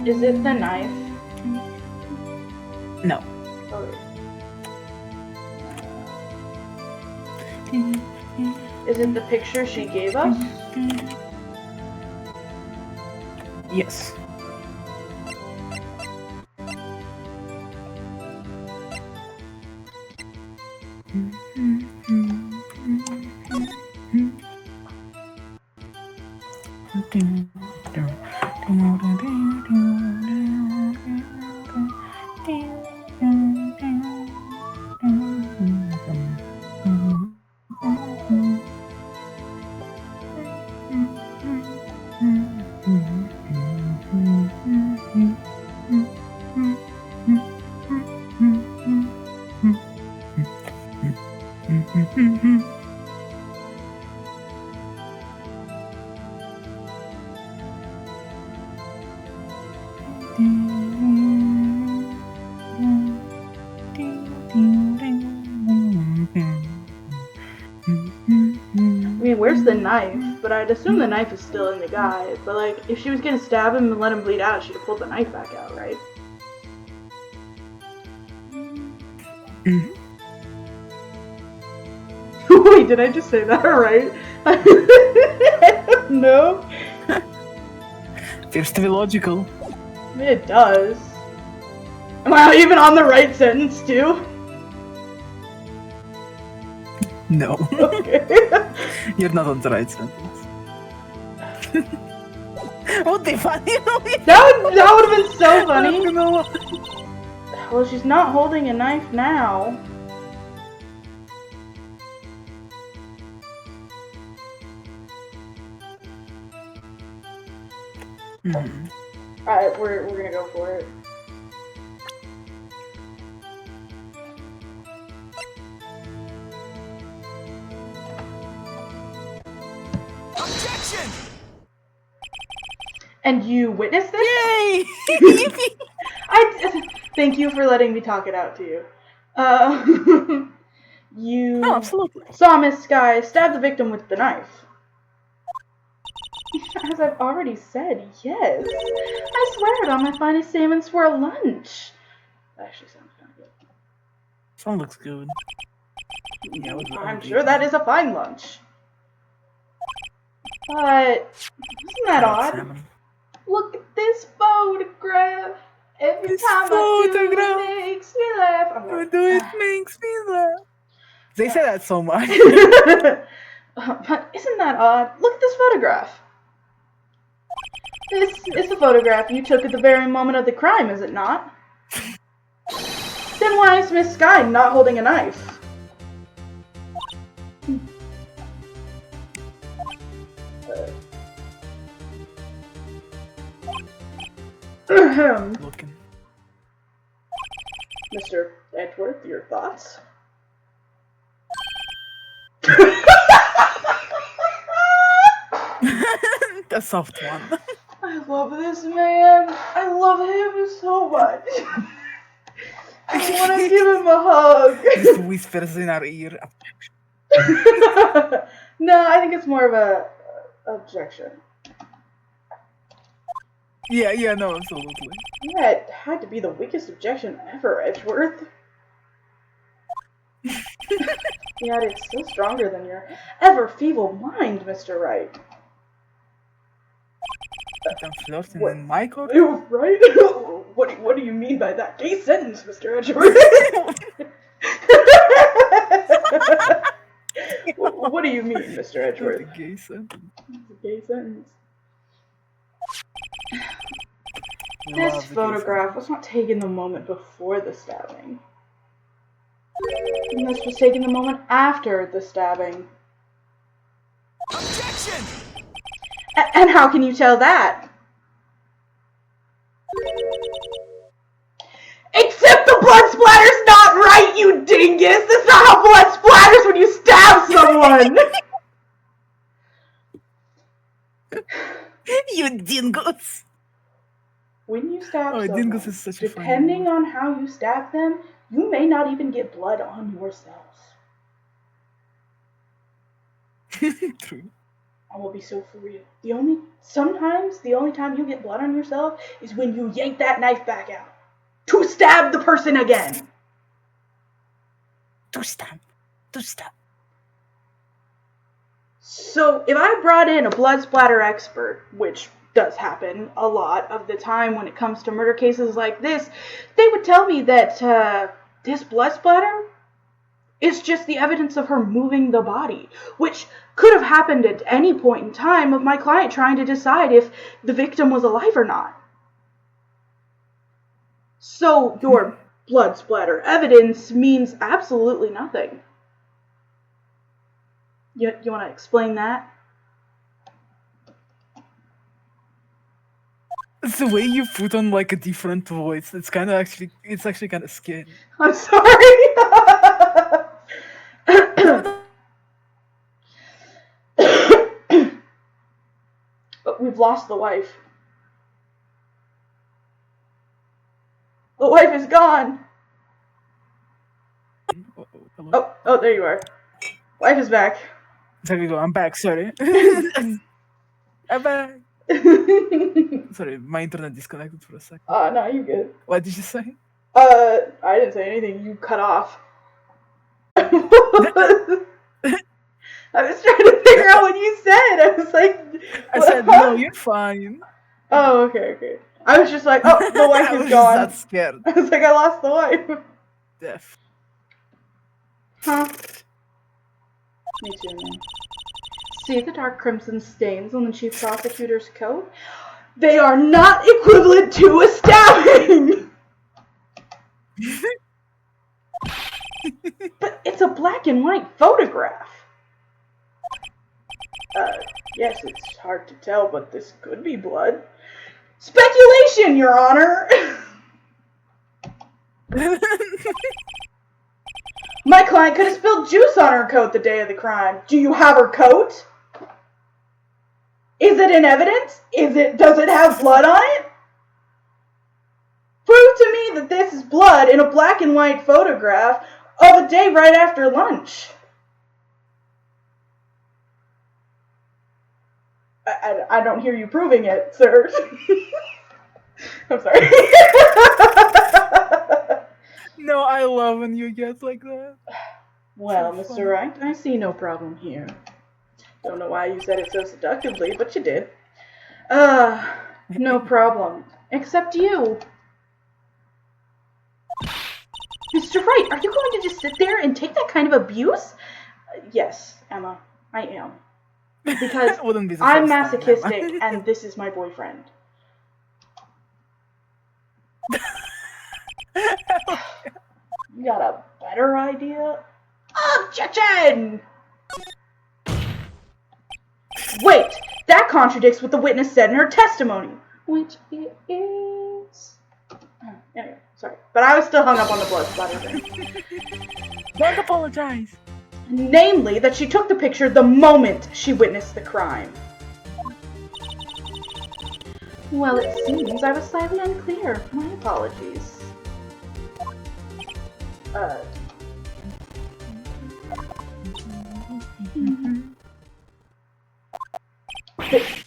Is it the knife? No. Okay. Is it the picture she gave us? Yes. Where's the knife? But I'd assume the knife is still in the guy. But like, if she was gonna stab him and let him bleed out, she'd have pulled the knife back out, right? Wait, did I just say that right? I don't know. Appears to be logical. I mean, it does. Am I even on the right sentence too? No. Okay. You're not on the right sentence. What the funny? That would have been so funny. Well, she's not holding a knife now. Alright, we're gonna go for it. Objection! And you witnessed this? Yay! Thank you for letting me talk it out to you. You absolutely. saw Miss Sky stab the victim with the knife. As I've already said, yes. I swear it on my finest salmons for a lunch. That actually sounds kind of good. Sound looks good. Yeah, I'm sure that is a fine lunch. But isn't that odd? Salmon. Look at this photograph. Every This time photograph. I do it makes me laugh. I'm like, It makes me laugh. They say that so much. But isn't that odd? Look at this photograph. This is the photograph you took at the very moment of the crime, is it not? Then why is Miss Sky not holding a knife? Looking. Mr. Edgeworth, your thoughts? The soft one. I love this man. I love him so much. I want to give him a hug. Just whispers in our ear. No, I think it's more of a objection. Yeah, no, absolutely. That had to be the weakest objection ever, Edgeworth. Yet it's still stronger than your ever feeble mind, Mr. Wright. I'm flirting in my court. Right? What do you mean by that gay sentence, Mr. Edgeworth? do you mean, Mr. Edgeworth? That's a gay sentence. It's a gay sentence. Love This the gay photograph was not taken the moment before the stabbing. And this was taken the moment after the stabbing. Objection! And how can you tell that? Except the blood splatter's not right, you dingus! That's not how blood splatters when you stab someone! You dingoes! When you stab someone, dingus is such a funny depending word. on how you stab them, you may not even get blood on yourselves. True. I will be so for real. Sometimes the only time you get blood on yourself is when you yank that knife back out to stab the person again. To stab. So if I brought in a blood splatter expert, which does happen a lot of the time when it comes to murder cases like this, they would tell me that this blood splatter is just the evidence of her moving the body, which could have happened at any point in time of my client trying to decide if the victim was alive or not. So your blood splatter evidence means absolutely nothing. You want to explain that? It's the way you put on like a different voice. It's actually kind of scary. I'm sorry. But we've lost the wife. The wife is gone. Hello? Oh, there you are. Wife is back. There we go. I'm back. Sorry. I'm back. Sorry, my internet disconnected for a second. No, you're good. What did you say? I didn't say anything. You cut off. I was trying to figure out what you said. I was like... I said, no, you're fine. Oh, okay. I was just like, oh, the wife is gone. I was just scared. I was like, I lost the wife. Deaf. Huh? Me too, man. See the dark crimson stains on the chief prosecutor's coat? They are not equivalent to a stabbing! But it's a black and white photograph. Yes, it's hard to tell, but this could be blood. Speculation, Your Honor! My client could have spilled juice on her coat the day of the crime. Do you have her coat? Is it in evidence? Does it have blood on it? Prove to me that this is blood in a black and white photograph of a day right after lunch. I don't hear you proving it, sir. I'm sorry. No, I love when you get like that. Well, So Mr. funny. Wright, I see no problem here. Don't know why you said it so seductively, but you did. No problem. Except you. Mr. Wright, are you going to just sit there and take that kind of abuse? Yes, Emma, I am. Because Wouldn't be the I'm first time, masochistic, Emma. and this is my boyfriend. You got a better idea? Objection! Wait, that contradicts what the witness said in her testimony. Which it is... Anyway, sorry. But I was still hung up on the blood splatter thing. Don't apologize. Namely, that she took the picture the moment she witnessed the crime. Well, it seems I was slightly unclear. My apologies.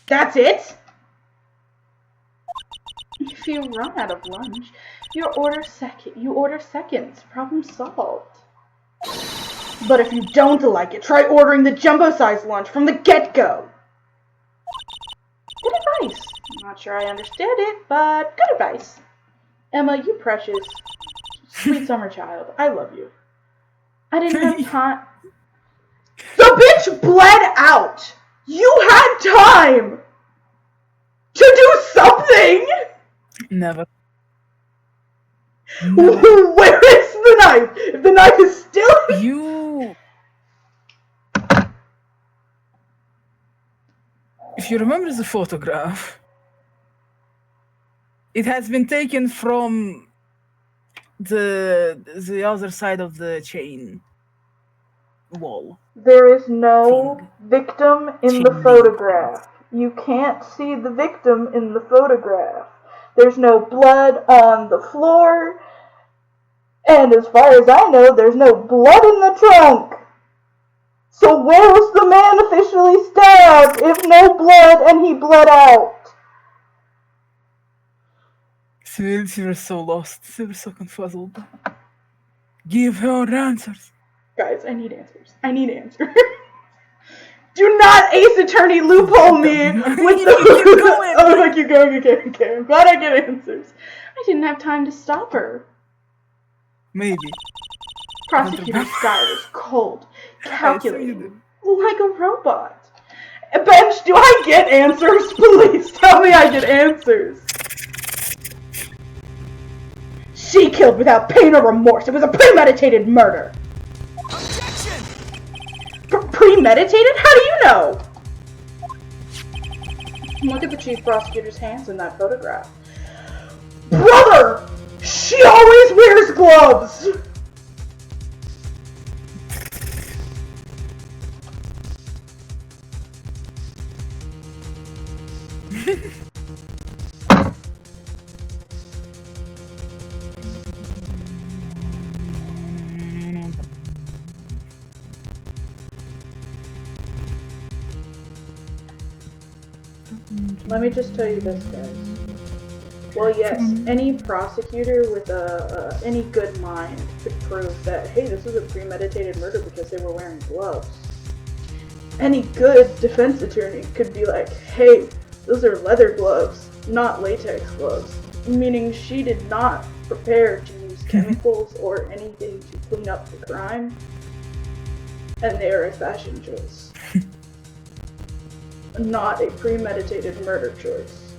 That's it? If you run out of lunch, you order seconds. Problem solved. But if you don't like it, try ordering the jumbo-sized lunch from the get-go. Good advice. I'm not sure I understood it, but good advice. Emma, you precious, sweet summer child. I love you. I didn't have time. The bitch bled out! You had time to do something! Never. Where is the knife? If the knife is still... You... If you remember the photograph, it has been taken from the other side of the chain wall. There is no victim in the photograph. You can't see the victim in the photograph. There's no blood on the floor. And as far as I know, there's no blood in the trunk. So where was the man officially stabbed if no blood and he bled out? They were so lost. They were so confuzzled. Give her answers. Guys, I need answers. I need answers. Do not Ace Attorney loophole me with the... Oh, if I keep going, okay. I'm glad I get answers. I didn't have time to stop her. Maybe. Prosecutor's style is cold, calculating, like a robot. Bench, do I get answers? Please tell me I get answers. She killed without pain or remorse. It was a premeditated murder. Objection! Premeditated? How do you know? Look at the chief prosecutor's hands in that photograph. Brother! She always wears gloves! Let me just tell you this, guys. Well, yes, any prosecutor with any good mind could prove that, hey, this was a premeditated murder because they were wearing gloves. Any good defense attorney could be like, hey, those are leather gloves, not latex gloves. Meaning she did not prepare to use chemicals or anything to clean up the crime. And they are a fashion choice. Not a premeditated murder choice.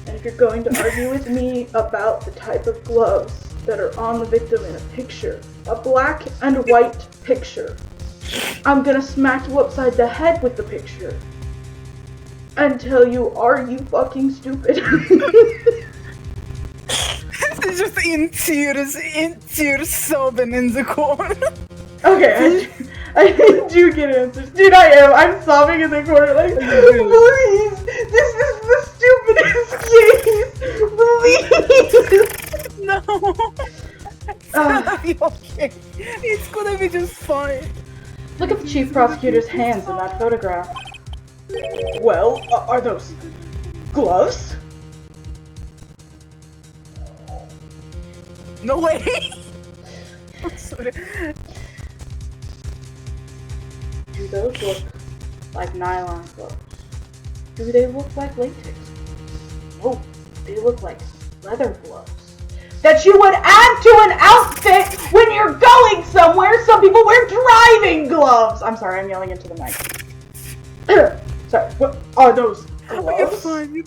And if you're going to argue with me about the type of gloves that are on the victim in a picture, a black and white picture, I'm gonna smack you upside the head with the picture and tell you, are you fucking stupid? Just in tears, sobbing in the corner. Okay, I do get answers. Dude, I am. I'm sobbing in the corner like, please, this is the stupidest case. Please. No. It's gonna be okay. It's gonna be just fine. Look at the chief prosecutor's hands in that photograph. Well, are those gloves? No way. I'm sorry. Do those look like nylon gloves? Do they look like latex? Oh, they look like leather gloves. That you would add to an outfit when you're going somewhere. Some people wear driving gloves. I'm sorry, I'm yelling into the mic. Sorry, what are those gloves? You're fine.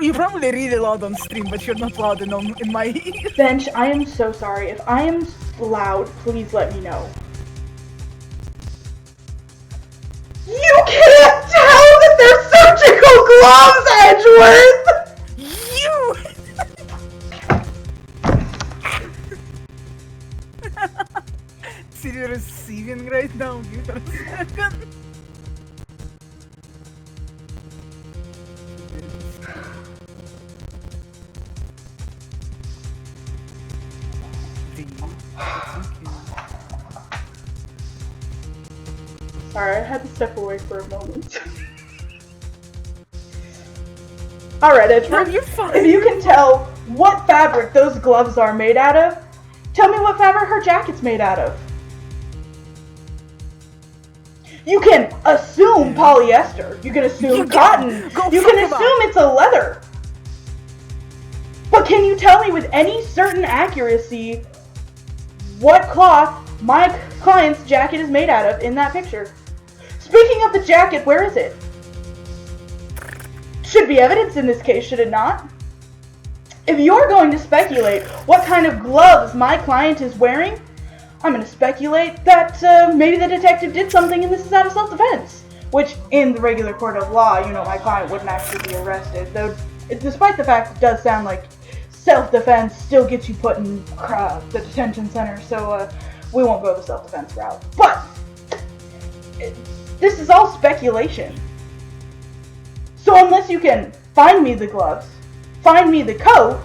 You're probably really loud on stream, but you're not loud in my ear. Bench, I am so sorry. If I am loud, please let me know. You can't tell that they're surgical gloves, Edgeworth! You! See, you're receiving right now. Give her a second. Sorry, I had to step away for a moment. Alright, Edgeworth, you're fine. If you can tell what fabric those gloves are made out of, tell me what fabric her jacket's made out of. You can assume polyester. You can assume cotton. You can assume it's a leather. But can you tell me with any certain accuracy what cloth my client's jacket is made out of in that picture. Speaking of the jacket, where is it? Should be evidence in this case, should it not? If you're going to speculate what kind of gloves my client is wearing, I'm going to speculate that maybe the detective did something and this is out of self-defense. Which, in the regular court of law, you know, my client wouldn't actually be arrested. Though, despite the fact it does sound like self-defense still gets you put in the detention center, so we won't go the self-defense route. But, this is all speculation. So unless you can find me the gloves, find me the coat,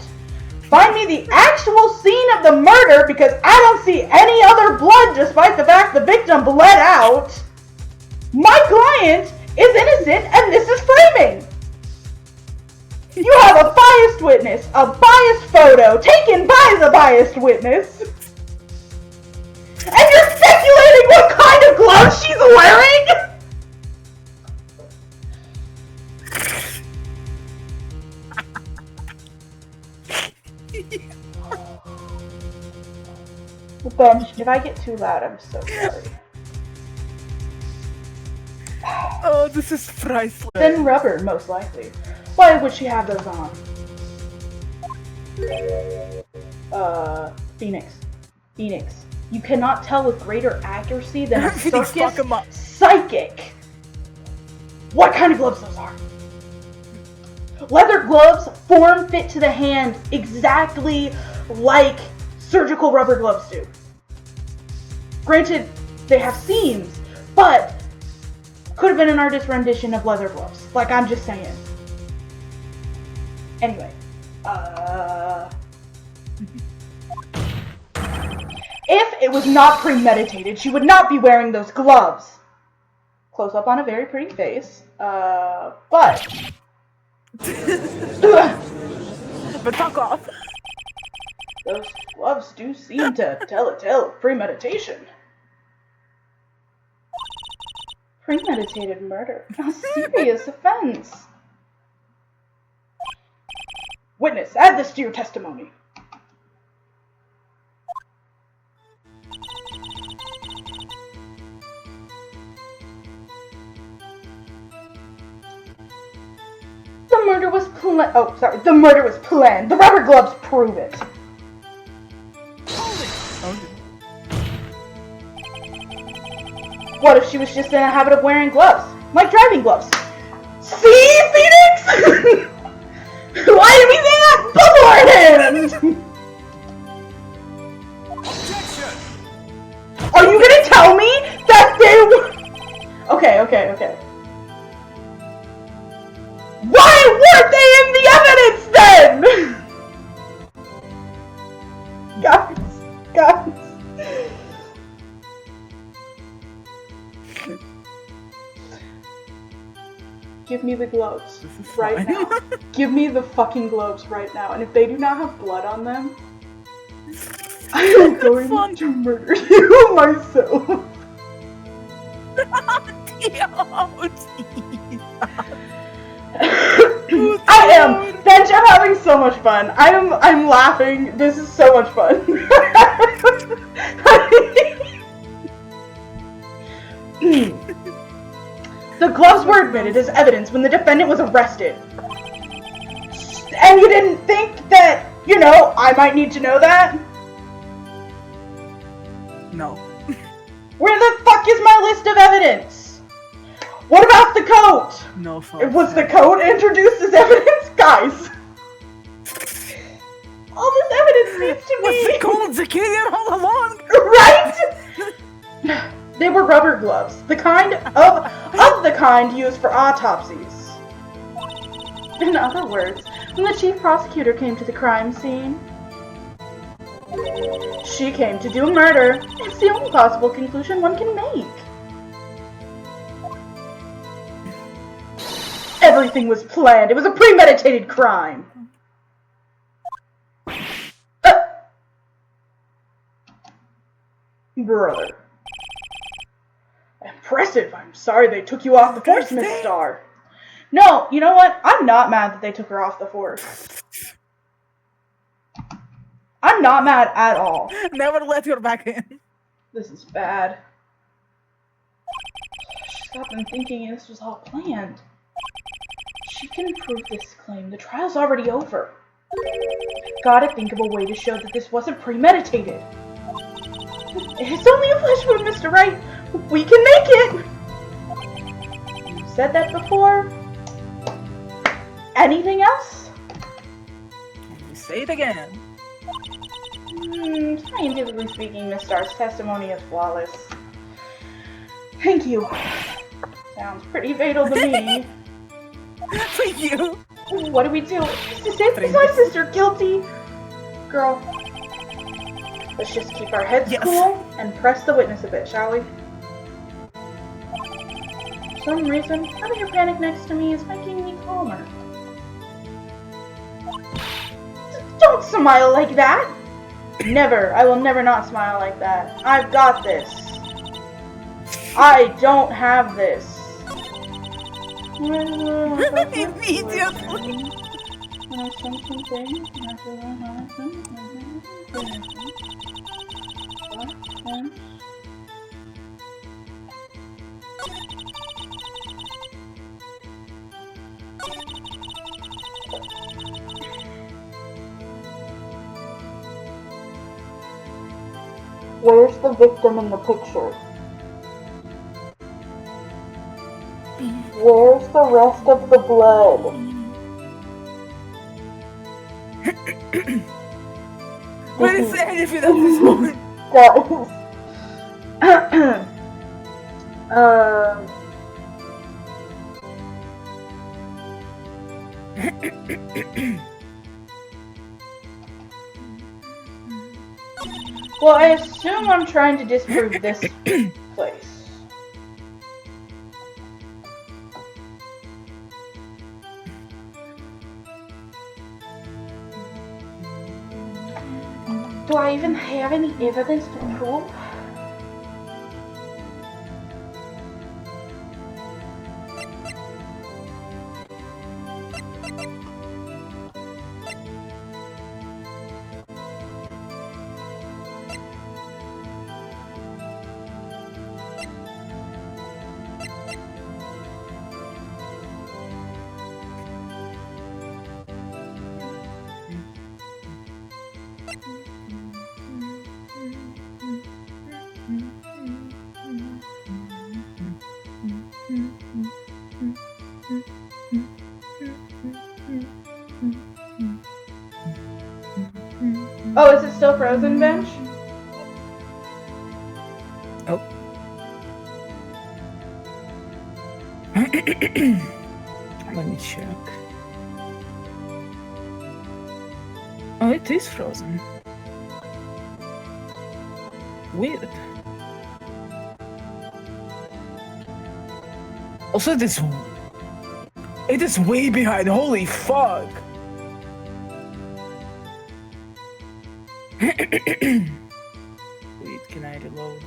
find me the actual scene of the murder, because I don't see any other blood despite the fact the victim bled out, my client is innocent and this is framing. You have a biased witness, a biased photo taken by the biased witness, and you're speculating what kind of gloves she's wearing? Ben, if I get too loud, I'm so sorry. Oh, this is priceless. Then rubber, most likely. Why would she have those on? Phoenix. You cannot tell with greater accuracy than a circus psychic what kind of gloves those are. Leather gloves form fit to the hand exactly like surgical rubber gloves do. Granted, they have seams, but could have been an artist's rendition of leather gloves. Like, I'm just saying. Anyway, if it was not premeditated, she would not be wearing those gloves. Close up on a very pretty face, but... But fuck off. Those gloves do seem to tell a tale of premeditation. Premeditated murder. A serious offense. Witness, add this to your testimony. The murder was planned. The rubber gloves prove it. What if she was just in a habit of wearing gloves? Like driving gloves. See, Phoenix? Why did we say that beforehand? Objection! Are you gonna tell me that they were... Okay. Why weren't they in the evidence then? Guys. Give me the gloves right now. Give me the fucking gloves right now. And if they do not have blood on them, I am going to murder you myself. I am. Benj, I'm having so much fun. I'm laughing. This is so much fun. The gloves were admitted as evidence when the defendant was arrested. And you didn't think that, you know, I might need to know that? No. Where the fuck is my list of evidence? What about the coat? No fuck. Was the coat introduced as evidence? Guys! All this evidence needs to be... Was the coat the killer all along? Right? They were rubber gloves. The kind of the kind used for autopsies. In other words, when the chief prosecutor came to the crime scene, she came to do murder. It's the only possible conclusion one can make. Everything was planned. It was a premeditated crime. Brother. Impressive. I'm sorry they took you off the force, Miss Starr. No, you know what? I'm not mad that they took her off the force. I'm not mad at all. Never let her back in. This is bad. She's got them thinking this was all planned. She can prove this claim. The trial's already over. Gotta think of a way to show that this wasn't premeditated. It's only a flesh wound, Mr. Wright. We can make it! You said that before? Anything else? Say it again. Scientifically speaking, Miss Starr's testimony is flawless. Thank you. Sounds pretty fatal to me. Thank you. What do we do? Is my sister guilty? Girl, let's just keep our heads cool and press the witness a bit, shall we? For some reason, having her panic next to me is making me calmer. Don't smile like that! Never. I will never not smile like that. I've got this. I don't have this. Immediately. Where's the victim in the picture? Where's the rest of the blood? Where is anything at this moment? Well, I assume I'm trying to disprove this place. Do I even have any evidence to prove? Oh, is it still frozen, Bench? Oh. Let me check. Oh, it is frozen. Weird. Also, it is way behind. Holy fuck! Wait, can I reload?